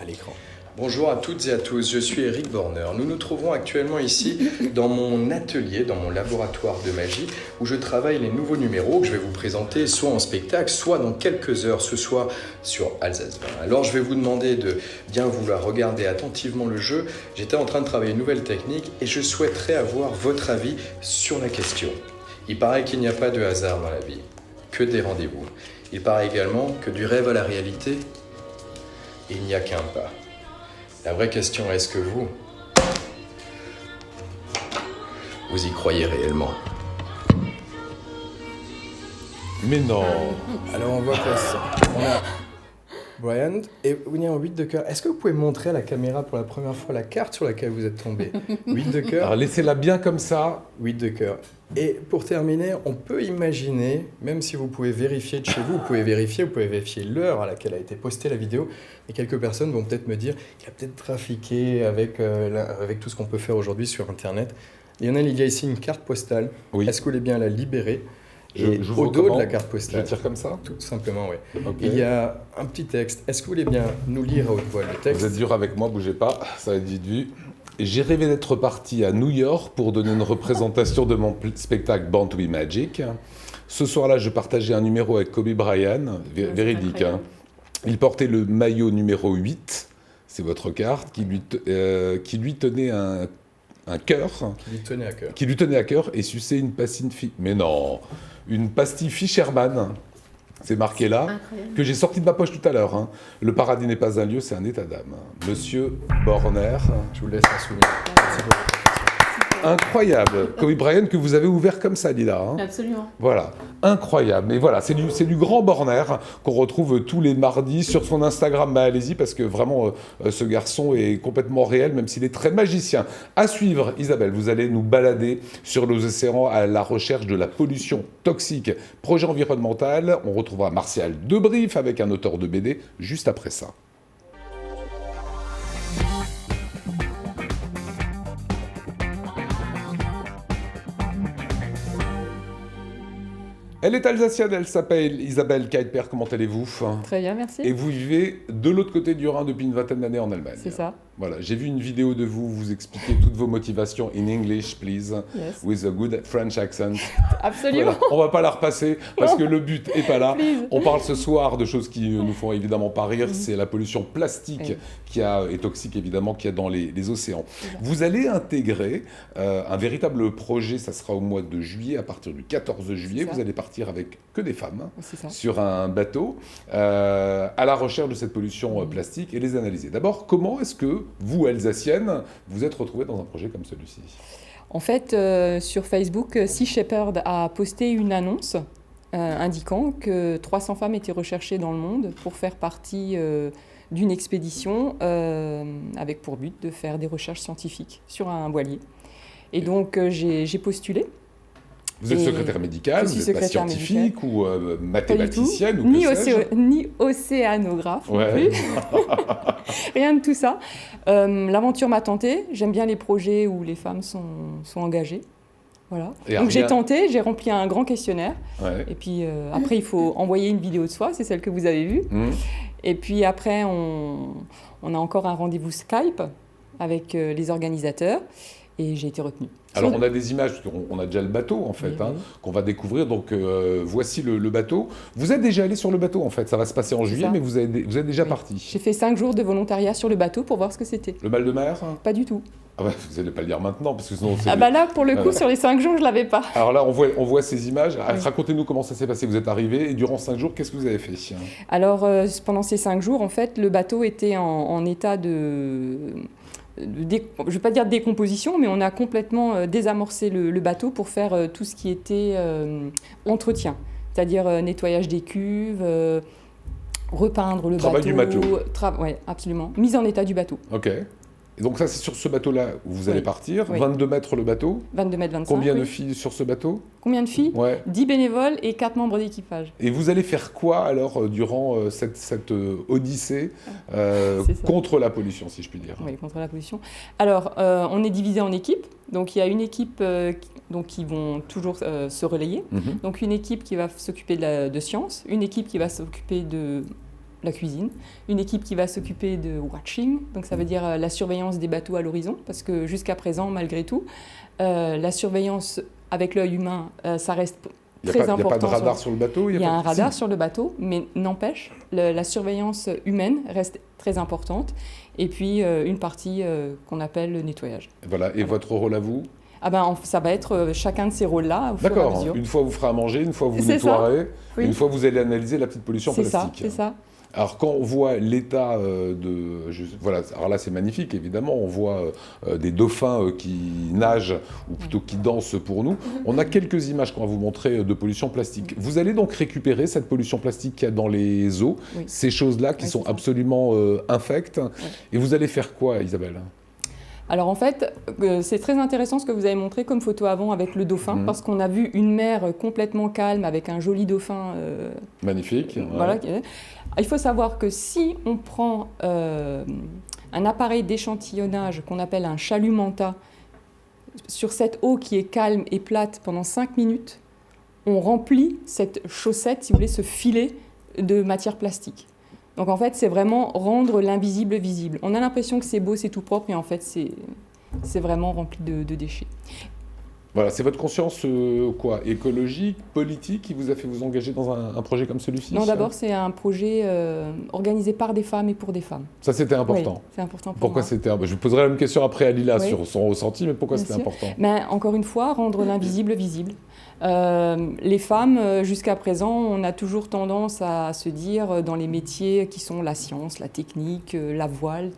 à l'écran. Bonjour à toutes et à tous, je suis Eric Borner. Nous nous trouvons actuellement ici dans mon atelier, dans mon laboratoire de magie, où je travaille les nouveaux numéros que je vais vous présenter soit en spectacle, soit dans quelques heures ce soir sur Alsace 20. Alors je vais vous demander de bien vouloir regarder attentivement le jeu. J'étais en train de travailler une nouvelle technique et je souhaiterais avoir votre avis sur la question. Il paraît qu'il n'y a pas de hasard dans la vie, que des rendez-vous. Il paraît également que du rêve à la réalité, il n'y a qu'un pas. La vraie question est, est-ce que vous y croyez réellement? Mais non. Alors on voit qu'on a Brian et Winnie en 8 de cœur. Est-ce que vous pouvez montrer à la caméra pour la première fois la carte sur laquelle vous êtes tombé? 8 de cœur. Alors laissez-la bien comme ça. 8 de cœur. Et pour terminer, on peut imaginer, même si vous pouvez vérifier de chez vous, vous pouvez vérifier l'heure à laquelle a été postée la vidéo, et quelques personnes vont peut-être me dire qu'il a peut-être trafiqué avec tout ce qu'on peut faire aujourd'hui sur Internet. Lionel, il y a ici une carte postale. Oui. Est-ce que vous voulez bien la libérer? Et au dos de la carte postale. Je tire comme ça? Tout simplement, oui. Okay. Il y a un petit texte. Est-ce que vous voulez bien nous lire à haute voix le texte? Vous êtes dur avec moi, bougez pas, ça va être vite vu. J'ai rêvé d'être parti à New York pour donner une représentation de mon spectacle Born to be Magic. Ce soir-là, je partageais un numéro avec Kobe Bryant, véridique. Hein. Il portait le maillot numéro 8, c'est votre carte, qui lui tenait un cœur. Qui lui tenait à cœur et suçait une pastille. Mais non, une pastille Fisherman. C'est marqué là, que j'ai sorti de ma poche tout à l'heure. Hein. Le paradis n'est pas un lieu, c'est un état d'âme. Monsieur Borner. Je vous laisse un souvenir. Merci beaucoup. Incroyable. Kobe Bryant que vous avez ouvert comme ça, Lila. Hein. Absolument. Voilà, incroyable. Mais voilà, c'est du grand Borner qu'on retrouve tous les mardis sur son Instagram. Bah, allez-y, parce que vraiment, ce garçon est complètement réel, même s'il est très magicien. À suivre, Isabelle, vous allez nous balader sur les océans à la recherche de la pollution toxique. Projet environnemental, on retrouvera Martial Debrief avec un auteur de BD juste après ça. Elle est alsacienne, elle s'appelle Isabelle Kuiper. Comment allez-vous? Très bien, merci. Et vous vivez de l'autre côté du Rhin depuis une vingtaine d'années en Allemagne. C'est ça. Voilà, j'ai vu une vidéo de vous expliquer toutes vos motivations in English, please, yes. with a good French accent. Absolument. Voilà. On va pas la repasser parce que le but est pas là. Please. On parle ce soir de choses qui nous font évidemment pas rire. C'est la pollution plastique et toxique évidemment qu'il y a dans les océans. Vous allez intégrer un véritable projet, ça sera au mois de juillet, à partir du 14 juillet. Vous allez partir avec que des femmes sur un bateau à la recherche de cette pollution plastique et les analyser. D'abord, comment est-ce que vous, Alsacienne, vous êtes retrouvée dans un projet comme celui-ci? En fait, sur Facebook, Sea Shepherd a posté une annonce indiquant que 300 femmes étaient recherchées dans le monde pour faire partie d'une expédition avec pour but de faire des recherches scientifiques sur un voilier. Et donc, j'ai postulé. Vous êtes secrétaire médicale, vous n'êtes pas scientifique ou mathématicienne ou ni océanographe, ouais. Rien de tout ça. L'aventure m'a tentée, j'aime bien les projets où les femmes sont engagées. Voilà. Donc j'ai tenté, j'ai rempli un grand questionnaire. Ouais. Et puis après, il faut envoyer une vidéo de soi, c'est celle que vous avez vue. Et puis après, on a encore un rendez-vous Skype avec les organisateurs. Et j'ai été retenue. Alors on a des images, on a déjà le bateau en fait, qu'on va découvrir. Donc voici le bateau. Vous êtes déjà allé sur le bateau en fait, ça va se passer en juillet, mais vous êtes déjà parti. J'ai fait 5 jours de volontariat sur le bateau pour voir ce que c'était. Le mal de mer? Pas du tout. Ah bah, vous n'allez pas le dire maintenant, parce que sinon... bah là, pour le coup, sur les 5 jours, je ne l'avais pas. Alors là, on voit ces images. Racontez-nous comment ça s'est passé. Vous êtes arrivé et durant 5 jours, qu'est-ce que vous avez fait? Alors, pendant ces 5 jours, en fait, le bateau était en état de... je ne vais pas dire de décomposition, mais on a complètement désamorcé le bateau pour faire tout ce qui était entretien, c'est-à-dire nettoyage des cuves, repeindre le Travail bateau. Du matelot. Oui, absolument. Mise en état du bateau. Ok. Et donc ça, c'est sur ce bateau-là où vous allez partir, 22 mètres le bateau. 22 mètres 25. Combien de filles sur ce bateau? Combien de filles? 10 bénévoles et 4 membres d'équipage. Et vous allez faire quoi alors durant cette odyssée contre la pollution, si je puis dire? Oui, contre la pollution. Alors, on est divisé en équipes. Donc il y a une équipe qui vont toujours se relayer. Donc une équipe qui va s'occuper de sciences, une équipe qui va s'occuper de la cuisine, une équipe qui va s'occuper de watching, donc ça veut dire la surveillance des bateaux à l'horizon, parce que jusqu'à présent, malgré tout, la surveillance avec l'œil humain, ça reste très important. Il n'y a pas de radar sur le bateau? Il y a un radar sur le bateau, mais n'empêche, la surveillance humaine reste très importante, et puis une partie qu'on appelle le nettoyage. Voilà, et votre rôle à vous? Ça va être chacun de ces rôles-là au fur et à mesure. D'accord, une fois vous ferez à manger, une fois vous nettoierez, une fois vous allez analyser la petite pollution plastique. C'est ça. Alors quand on voit l'état voilà, alors là c'est magnifique évidemment, on voit des dauphins qui nagent, ou plutôt qui dansent pour nous. On a quelques images qu'on va vous montrer de pollution plastique. Vous allez donc récupérer cette pollution plastique qu'il y a dans les eaux, ces choses-là qui sont absolument infectes. Et vous allez faire quoi, Isabelle? Alors en fait, c'est très intéressant ce que vous avez montré comme photo avant avec le dauphin, parce qu'on a vu une mer complètement calme avec un joli dauphin. Magnifique. Voilà. Il faut savoir que si on prend un appareil d'échantillonnage qu'on appelle un chalut manta sur cette eau qui est calme et plate pendant 5 minutes, on remplit cette chaussette, si vous voulez, ce filet de matière plastique. Donc en fait, c'est vraiment rendre l'invisible visible. On a l'impression que c'est beau, c'est tout propre, mais en fait, c'est vraiment rempli de déchets. Voilà, c'est votre conscience écologique, politique qui vous a fait vous engager dans un projet comme celui-ci? Non, d'abord, c'est un projet organisé par des femmes et pour des femmes. Ça, c'était important. Oui, c'est important pour pourquoi moi. Je vous poserai la même question après à Lila sur son ressenti, mais pourquoi c'était important? Encore une fois, rendre l'invisible visible. Les femmes, jusqu'à présent, on a toujours tendance à se dire dans les métiers qui sont la science, la technique, la voile,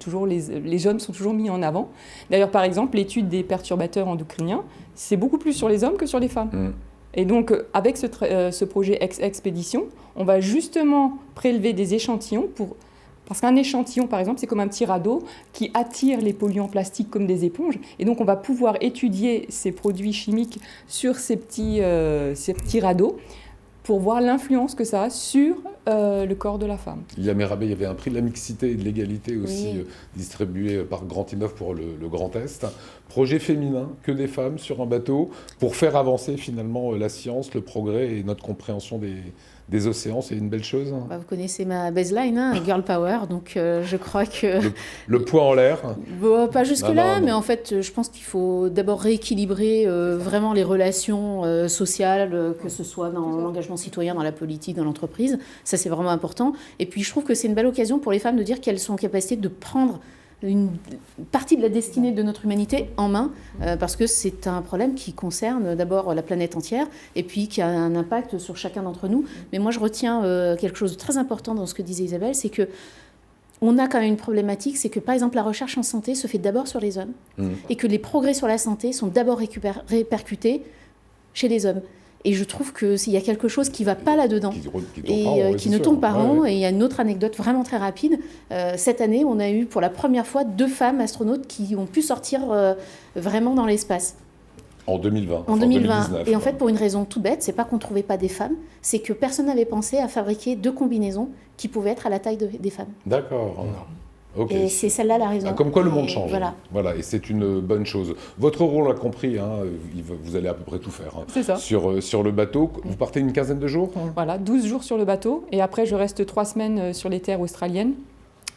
les hommes sont toujours mis en avant. D'ailleurs, par exemple, l'étude des perturbateurs endocriniens, c'est beaucoup plus sur les hommes que sur les femmes. Et donc, avec ce projet Expédition, on va justement prélever des échantillons parce qu'un échantillon, par exemple, c'est comme un petit radeau qui attire les polluants plastiques comme des éponges. Et donc, on va pouvoir étudier ces produits chimiques sur ces petits radeaux pour voir l'influence que ça a sur le corps de la femme. Lilia Mérabé, il y avait un prix de la mixité et de l'égalité aussi distribué par Grand Innov pour le Grand Est. Projet féminin, que des femmes sur un bateau, pour faire avancer finalement la science, le progrès et notre compréhension des océans. C'est une belle chose. Vous connaissez ma baseline, Girl Power, donc je crois que... Le poids en l'air. Pas jusque-là, mais en fait, je pense qu'il faut d'abord rééquilibrer vraiment les relations sociales, que ce soit dans l'engagement citoyen, dans la politique, dans l'entreprise. Ça, c'est vraiment important. Et puis, je trouve que c'est une belle occasion pour les femmes de dire qu'elles sont en capacité de prendre une partie de la destinée de notre humanité en main, parce que c'est un problème qui concerne d'abord la planète entière et puis qui a un impact sur chacun d'entre nous. Mais moi, je retiens quelque chose de très important dans ce que disait Isabelle, c'est que on a quand même une problématique, c'est que par exemple la recherche en santé se fait d'abord sur les hommes et que les progrès sur la santé sont d'abord répercutés chez les hommes. Et je trouve qu'il y a quelque chose qui ne va pas là-dedans qui ne tombe pas rond. Et il y a une autre anecdote vraiment très rapide. Cette année, on a eu pour la première fois 2 femmes astronautes qui ont pu sortir vraiment dans l'espace. En 2020. En 2020. 2019. Et en fait, pour une raison tout bête, c'est pas qu'on ne trouvait pas des femmes, c'est que personne n'avait pensé à fabriquer 2 combinaisons qui pouvaient être à la taille des femmes. D'accord. Okay. Et c'est celle-là la raison. Comme quoi le monde change. Voilà, et c'est une bonne chose. Votre rôle, on l'a compris, vous allez à peu près tout faire. C'est ça. Sur le bateau, vous partez une quinzaine de jours? Voilà, 12 jours sur le bateau. Et après, je reste 3 semaines sur les terres australiennes,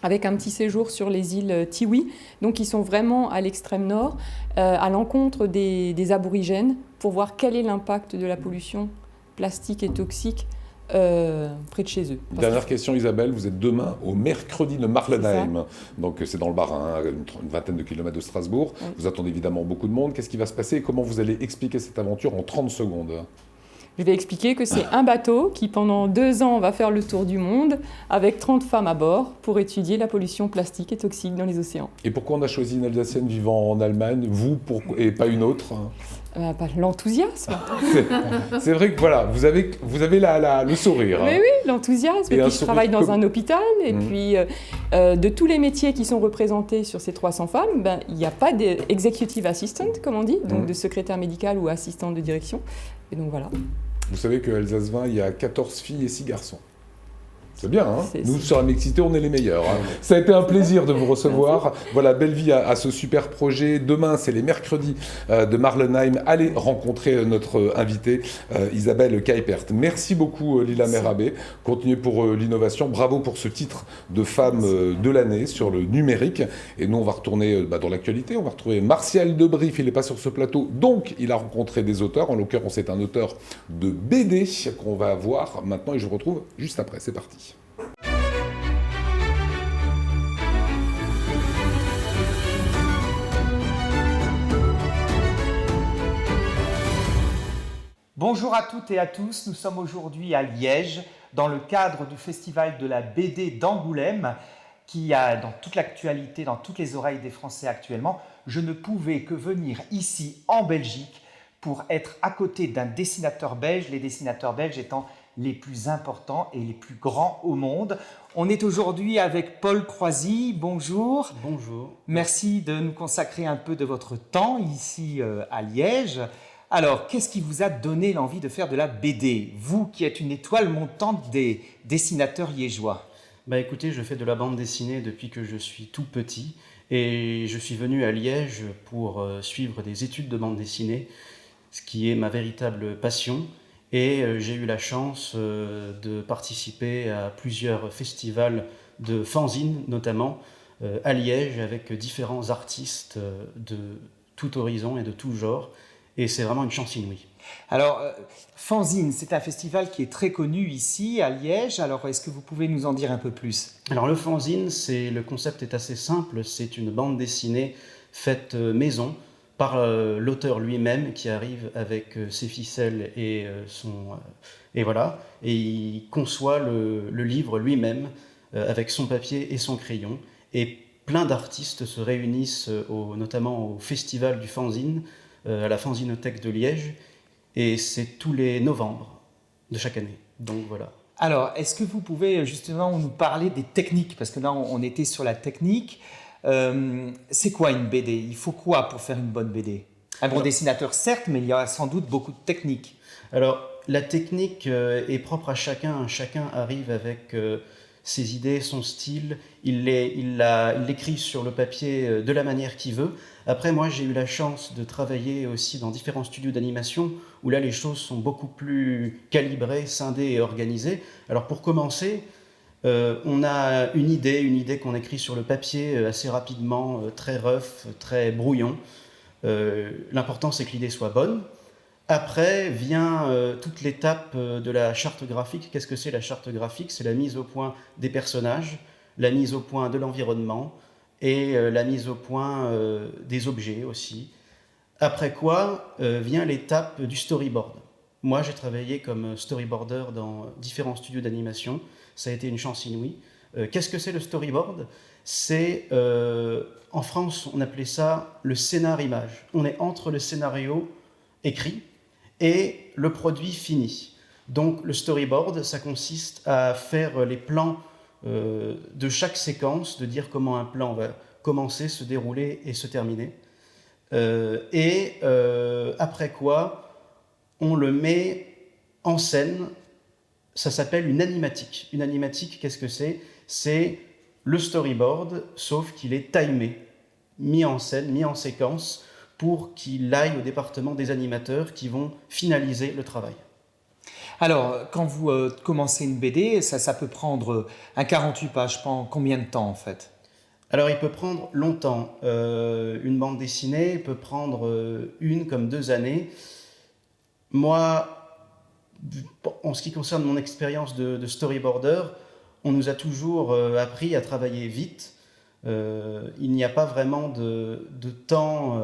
avec un petit séjour sur les îles Tiwi, donc qui sont vraiment à l'extrême nord, à l'encontre des aborigènes, pour voir quel est l'impact de la pollution plastique et toxique près de chez eux. Dernière question, Isabelle, vous êtes demain au mercredi de Marlenheim, donc c'est dans le Bas-Rhin, une vingtaine de kilomètres de Strasbourg. Oui. Vous attendez évidemment beaucoup de monde. Qu'est-ce qui va se passer et comment vous allez expliquer cette aventure en 30 secondes? Je vais expliquer que c'est un bateau qui, pendant 2 ans, va faire le tour du monde avec 30 femmes à bord pour étudier la pollution plastique et toxique dans les océans. Et pourquoi on a choisi une Alsacienne vivant en Allemagne, et pas une autre? L'enthousiasme. C'est vrai que voilà, vous avez le sourire. Mais oui, l'enthousiasme. Et puis je travaille dans un hôpital. Et puis de tous les métiers qui sont représentés sur ces 300 femmes, il n'y a pas d'executive assistant, comme on dit, donc de secrétaire médical ou assistante de direction. Et donc voilà. Vous savez qu'à Alsace 20, il y a 14 filles et 6 garçons. C'est bien, hein. Nous, sur la mixité, on est les meilleurs. Hein. Ça a été un plaisir de vous recevoir. Voilà, belle vie à ce super projet. Demain, c'est les mercredis de Marlenheim. Allez rencontrer notre invitée, Isabelle Kuipert. Merci beaucoup, Lila Merabé. Continuez pour l'innovation. Bravo pour ce titre de femme de l'année sur le numérique. Et nous, on va retourner dans l'actualité. On va retrouver Martial Debrief. Il n'est pas sur ce plateau, donc il a rencontré des auteurs. En l'occurrence, c'est un auteur de BD qu'on va voir maintenant. Et je vous retrouve juste après. C'est parti. Bonjour à toutes et à tous, nous sommes aujourd'hui à Liège dans le cadre du festival de la BD d'Angoulême qui a dans toute l'actualité, dans toutes les oreilles des Français actuellement. Je ne pouvais que venir ici en Belgique pour être à côté d'un dessinateur belge, les dessinateurs belges étant les plus importants et les plus grands au monde. On est aujourd'hui avec Paul Croisy. Bonjour. Bonjour. Merci de nous consacrer un peu de votre temps ici à Liège. Alors, qu'est-ce qui vous a donné l'envie de faire de la BD, vous qui êtes une étoile montante des dessinateurs liégeois? Écoutez, je fais de la bande dessinée depuis que je suis tout petit et je suis venu à Liège pour suivre des études de bande dessinée, ce qui est ma véritable passion. Et j'ai eu la chance de participer à plusieurs festivals de fanzines, notamment à Liège, avec différents artistes de tout horizon et de tout genre. Et c'est vraiment une chance inouïe. Alors, Fanzine, c'est un festival qui est très connu ici, à Liège. Alors, est-ce que vous pouvez nous en dire un peu plus? Alors, le Fanzine, le concept est assez simple. C'est une bande dessinée faite maison par l'auteur lui-même qui arrive avec ses ficelles et voilà. Et il conçoit le livre lui-même avec son papier et son crayon. Et plein d'artistes se réunissent, notamment au festival du Fanzine, à la Fanzinothèque de Liège, et c'est tous les novembre de chaque année. Donc voilà. Alors, est-ce que vous pouvez justement nous parler des techniques? Parce que là, on était sur la technique. C'est quoi une BD? Il faut quoi pour faire une bonne BD? Un bon dessinateur, certes, mais il y a sans doute beaucoup de techniques. Alors, la technique est propre à chacun. Chacun arrive avec ses idées, son style. Il l'écrit sur le papier de la manière qu'il veut. Après, moi, j'ai eu la chance de travailler aussi dans différents studios d'animation où là, les choses sont beaucoup plus calibrées, scindées et organisées. Alors, pour commencer, on a une idée qu'on écrit sur le papier assez rapidement, très rough, très brouillon. L'important, c'est que l'idée soit bonne. Après vient toute l'étape de la charte graphique. Qu'est-ce que c'est la charte graphique? C'est la mise au point des personnages, la mise au point de l'environnement et la mise au point des objets aussi. Après quoi vient l'étape du storyboard. Moi, j'ai travaillé comme storyboarder dans différents studios d'animation. Ça a été une chance inouïe. Qu'est-ce que c'est le storyboard? C'est, en France, on appelait ça le scénar-image. On est entre le scénario écrit et le produit fini. Donc le storyboard, ça consiste à faire les plans de chaque séquence, de dire comment un plan va commencer, se dérouler et se terminer. Après quoi, on le met en scène. Ça s'appelle une animatique. Une animatique, qu'est-ce que c'est? C'est le storyboard, sauf qu'il est timé, mis en scène, mis en séquence, pour qu'il aille au département des animateurs qui vont finaliser le travail. Alors, quand vous commencez une BD, ça peut prendre un 48 pages, combien de temps en fait? Alors, il peut prendre longtemps. Une bande dessinée peut prendre 1 comme 2 années. Moi, en ce qui concerne mon expérience de storyboarder, on nous a toujours appris à travailler vite. Il n'y a pas vraiment de temps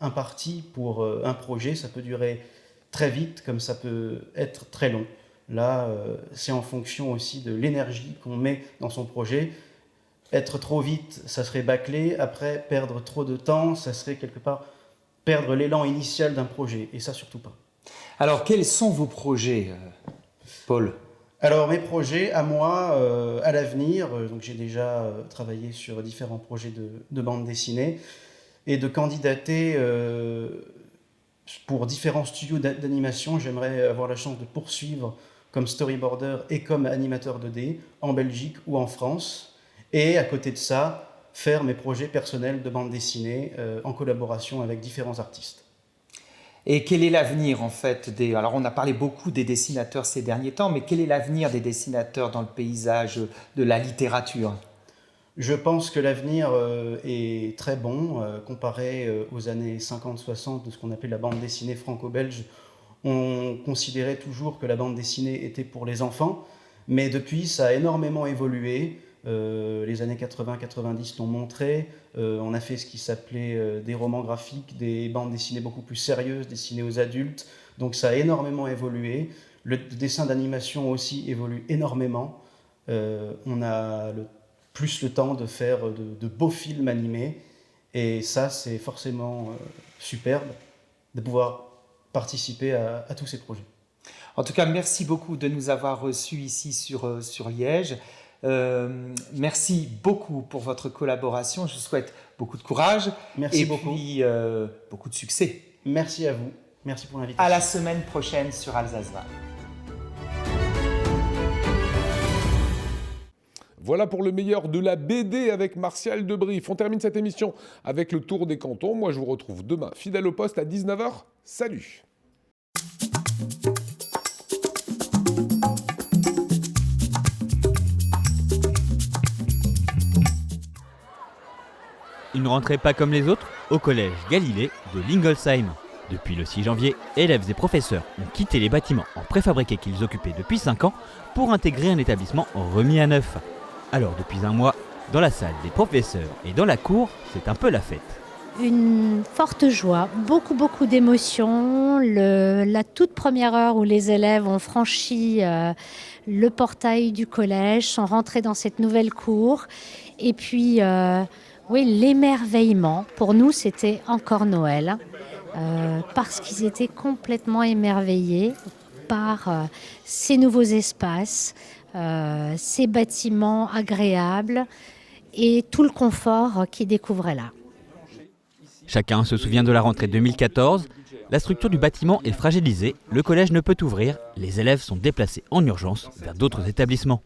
imparti pour un projet. Ça peut durer très vite, comme ça peut être très long. Là, c'est en fonction aussi de l'énergie qu'on met dans son projet. Être trop vite, ça serait bâclé. Après, perdre trop de temps, ça serait quelque part perdre l'élan initial d'un projet. Et ça, surtout pas. Alors, quels sont vos projets, Paul? Alors, mes projets, à moi, à l'avenir, donc j'ai déjà travaillé sur différents projets de bande dessinée et de candidater pour différents studios d'animation. J'aimerais avoir la chance de poursuivre comme storyboarder et comme animateur 2D en Belgique ou en France. Et à côté de ça, faire mes projets personnels de bande dessinée en collaboration avec différents artistes. Et quel est l'avenir en fait Alors on a parlé beaucoup des dessinateurs ces derniers temps, mais quel est l'avenir des dessinateurs dans le paysage de la littérature ? Je pense que l'avenir est très bon comparé aux années 50-60 de ce qu'on appelait la bande dessinée franco-belge. On considérait toujours que la bande dessinée était pour les enfants, mais depuis ça a énormément évolué. Les années 80-90 l'ont montré. On a fait ce qui s'appelait des romans graphiques, des bandes dessinées beaucoup plus sérieuses, dessinées aux adultes. Donc ça a énormément évolué. Le dessin d'animation aussi évolue énormément. On a plus le temps de faire de beaux films animés. Et ça, c'est forcément superbe de pouvoir participer à tous ces projets. En tout cas, merci beaucoup de nous avoir reçus ici sur Liège. Merci beaucoup pour votre collaboration. Je vous souhaite beaucoup de courage et puis beaucoup de succès. Merci à vous. Merci pour l'invitation. À la semaine prochaine sur Alsace 20. Voilà pour le meilleur de la BD avec Martial Debrief. On termine cette émission avec le tour des cantons. Moi, je vous retrouve demain, fidèle au poste à 19h. Salut! Une rentrée pas comme les autres au collège Galilée de Lingolsheim. Depuis le 6 janvier, élèves et professeurs ont quitté les bâtiments en préfabriqué qu'ils occupaient depuis 5 ans pour intégrer un établissement remis à neuf. Alors depuis un mois, dans la salle des professeurs et dans la cour, c'est un peu la fête. Une forte joie, beaucoup d'émotions. La toute première heure où les élèves ont franchi le portail du collège, sont rentrés dans cette nouvelle cour. Et puis, oui, l'émerveillement. Pour nous, c'était encore Noël. Parce qu'ils étaient complètement émerveillés par ces nouveaux espaces, ces bâtiments agréables et tout le confort qu'ils découvraient là. Chacun se souvient de la rentrée 2014. La structure du bâtiment est fragilisée, le collège ne peut ouvrir, les élèves sont déplacés en urgence vers d'autres établissements.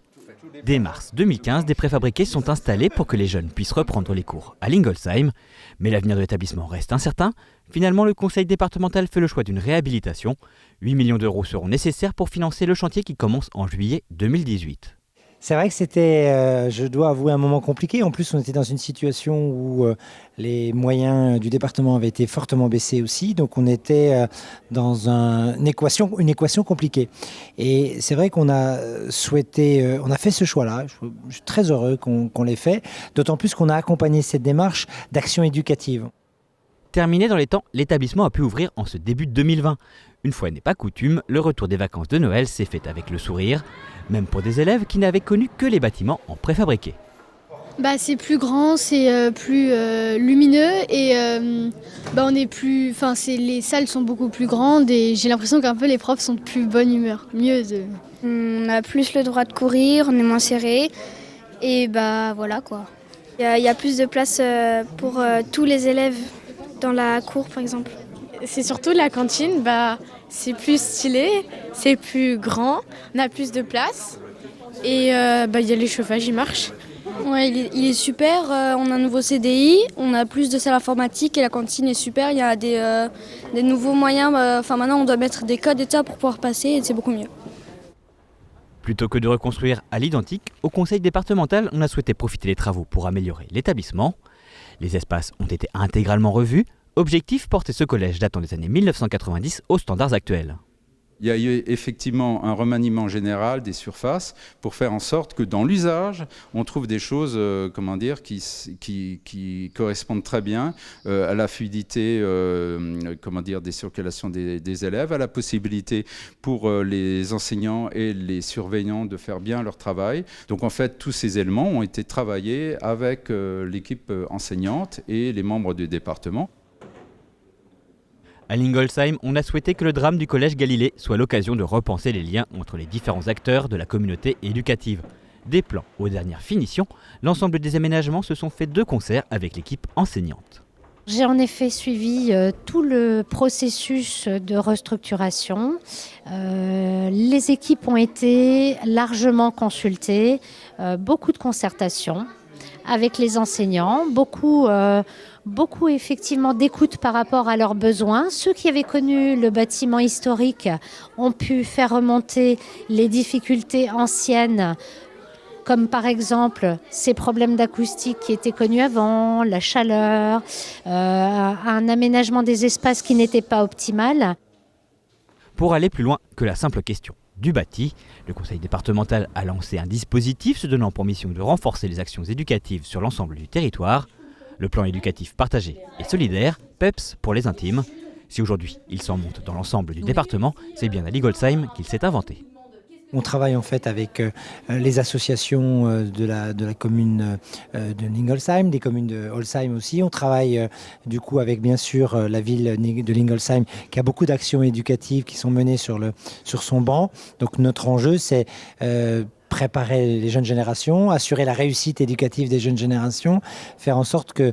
Dès mars 2015, des préfabriqués sont installés pour que les jeunes puissent reprendre les cours à Lingolsheim. Mais l'avenir de l'établissement reste incertain. Finalement, le conseil départemental fait le choix d'une réhabilitation. 8 millions d'euros seront nécessaires pour financer le chantier qui commence en juillet 2018. C'est vrai que c'était, je dois avouer, un moment compliqué. En plus, on était dans une situation où les moyens du département avaient été fortement baissés aussi. Donc, on était dans une équation compliquée. Et c'est vrai qu'on a souhaité, on a fait ce choix-là. Je suis très heureux qu'on l'ait fait. D'autant plus qu'on a accompagné cette démarche d'action éducative. Terminé dans les temps, l'établissement a pu ouvrir en ce début de 2020. Une fois n'est pas coutume, le retour des vacances de Noël s'est fait avec le sourire, même pour des élèves qui n'avaient connu que les bâtiments en préfabriqué. C'est plus grand, c'est plus lumineux et on est plus, les salles sont beaucoup plus grandes et j'ai l'impression qu'un peu les profs sont de plus bonne humeur, On a plus le droit de courir, on est moins serré et voilà quoi. Il y a plus de place pour tous les élèves dans la cour par exemple. C'est surtout la cantine, c'est plus stylé, c'est plus grand, on a plus de place et il y a les chauffages, ils marchent. Ouais, il est super, on a un nouveau CDI, on a plus de salles informatiques et la cantine est super, il y a des nouveaux moyens, maintenant on doit mettre des codes et ça pour pouvoir passer et c'est beaucoup mieux. Plutôt que de reconstruire à l'identique, au conseil départemental, on a souhaité profiter des travaux pour améliorer l'établissement. Les espaces ont été intégralement revus. Objectif, porter ce collège datant des années 1990 aux standards actuels. Il y a eu effectivement un remaniement général des surfaces pour faire en sorte que dans l'usage, on trouve des choses qui correspondent très bien à la fluidité des circulations des élèves, à la possibilité pour les enseignants et les surveillants de faire bien leur travail. Donc en fait, tous ces éléments ont été travaillés avec l'équipe enseignante et les membres du département. À Lingolsheim, on a souhaité que le drame du collège Galilée soit l'occasion de repenser les liens entre les différents acteurs de la communauté éducative. Des plans aux dernières finitions, l'ensemble des aménagements se sont faits de concert avec l'équipe enseignante. J'ai en effet suivi tout le processus de restructuration. Les équipes ont été largement consultées, beaucoup de concertations avec les enseignants, beaucoup effectivement d'écoute par rapport à leurs besoins. Ceux qui avaient connu le bâtiment historique ont pu faire remonter les difficultés anciennes, comme par exemple ces problèmes d'acoustique qui étaient connus avant, la chaleur, un aménagement des espaces qui n'était pas optimal. Pour aller plus loin que la simple question du bâti, le conseil départemental a lancé un dispositif se donnant pour mission de renforcer les actions éducatives sur l'ensemble du territoire. Le plan éducatif partagé et solidaire, PEPS pour les intimes. Si aujourd'hui il s'en monte dans l'ensemble du département, c'est bien à Lingolsheim qu'il s'est inventé. On travaille en fait avec les associations de la commune de Lingolsheim, des communes de Holsheim aussi. On travaille du coup avec bien sûr la ville de Lingolsheim qui a beaucoup d'actions éducatives qui sont menées sur son banc. Donc notre enjeu c'est préparer les jeunes générations, assurer la réussite éducative des jeunes générations, faire en sorte que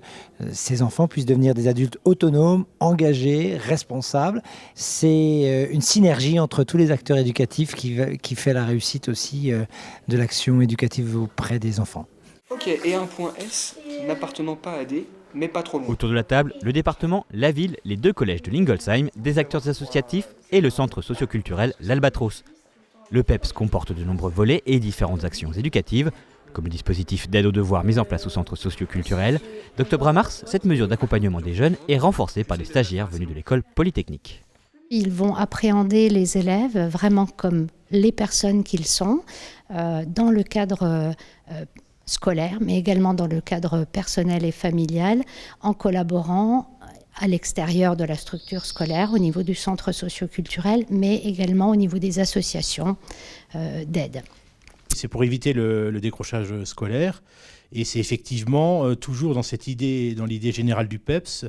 ces enfants puissent devenir des adultes autonomes, engagés, responsables. C'est une synergie entre tous les acteurs éducatifs qui fait la réussite aussi de l'action éducative auprès des enfants. Ok, et un point S, n'appartenant pas à D, mais pas trop loin. Autour de la table, le département, la ville, les 2 collèges de Lingolsheim, des acteurs associatifs et le centre socioculturel L'Albatros. Le PEPS comporte de nombreux volets et différentes actions éducatives, comme le dispositif d'aide aux devoirs mis en place au centre socio-culturel. D'octobre à mars, cette mesure d'accompagnement des jeunes est renforcée par des stagiaires venus de l'école polytechnique. Ils vont appréhender les élèves vraiment comme les personnes qu'ils sont, dans le cadre scolaire, mais également dans le cadre personnel et familial, en collaborant à l'extérieur de la structure scolaire, au niveau du centre socio-culturel, mais également au niveau des associations d'aide. C'est pour éviter le décrochage scolaire, et c'est effectivement toujours dans cette idée, dans l'idée générale du PEPS,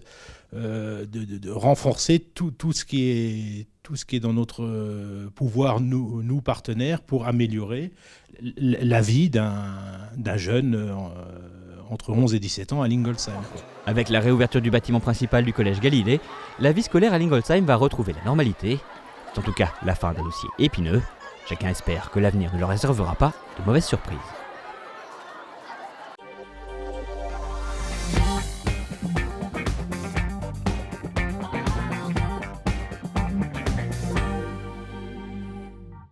de renforcer tout ce qui est dans notre pouvoir, nous partenaires, pour améliorer la vie d'un jeune entre 11 et 17 ans à Lingolsheim. Avec la réouverture du bâtiment principal du collège Galilée, la vie scolaire à Lingolsheim va retrouver la normalité. C'est en tout cas la fin d'un dossier épineux. Chacun espère que l'avenir ne leur réservera pas de mauvaises surprises.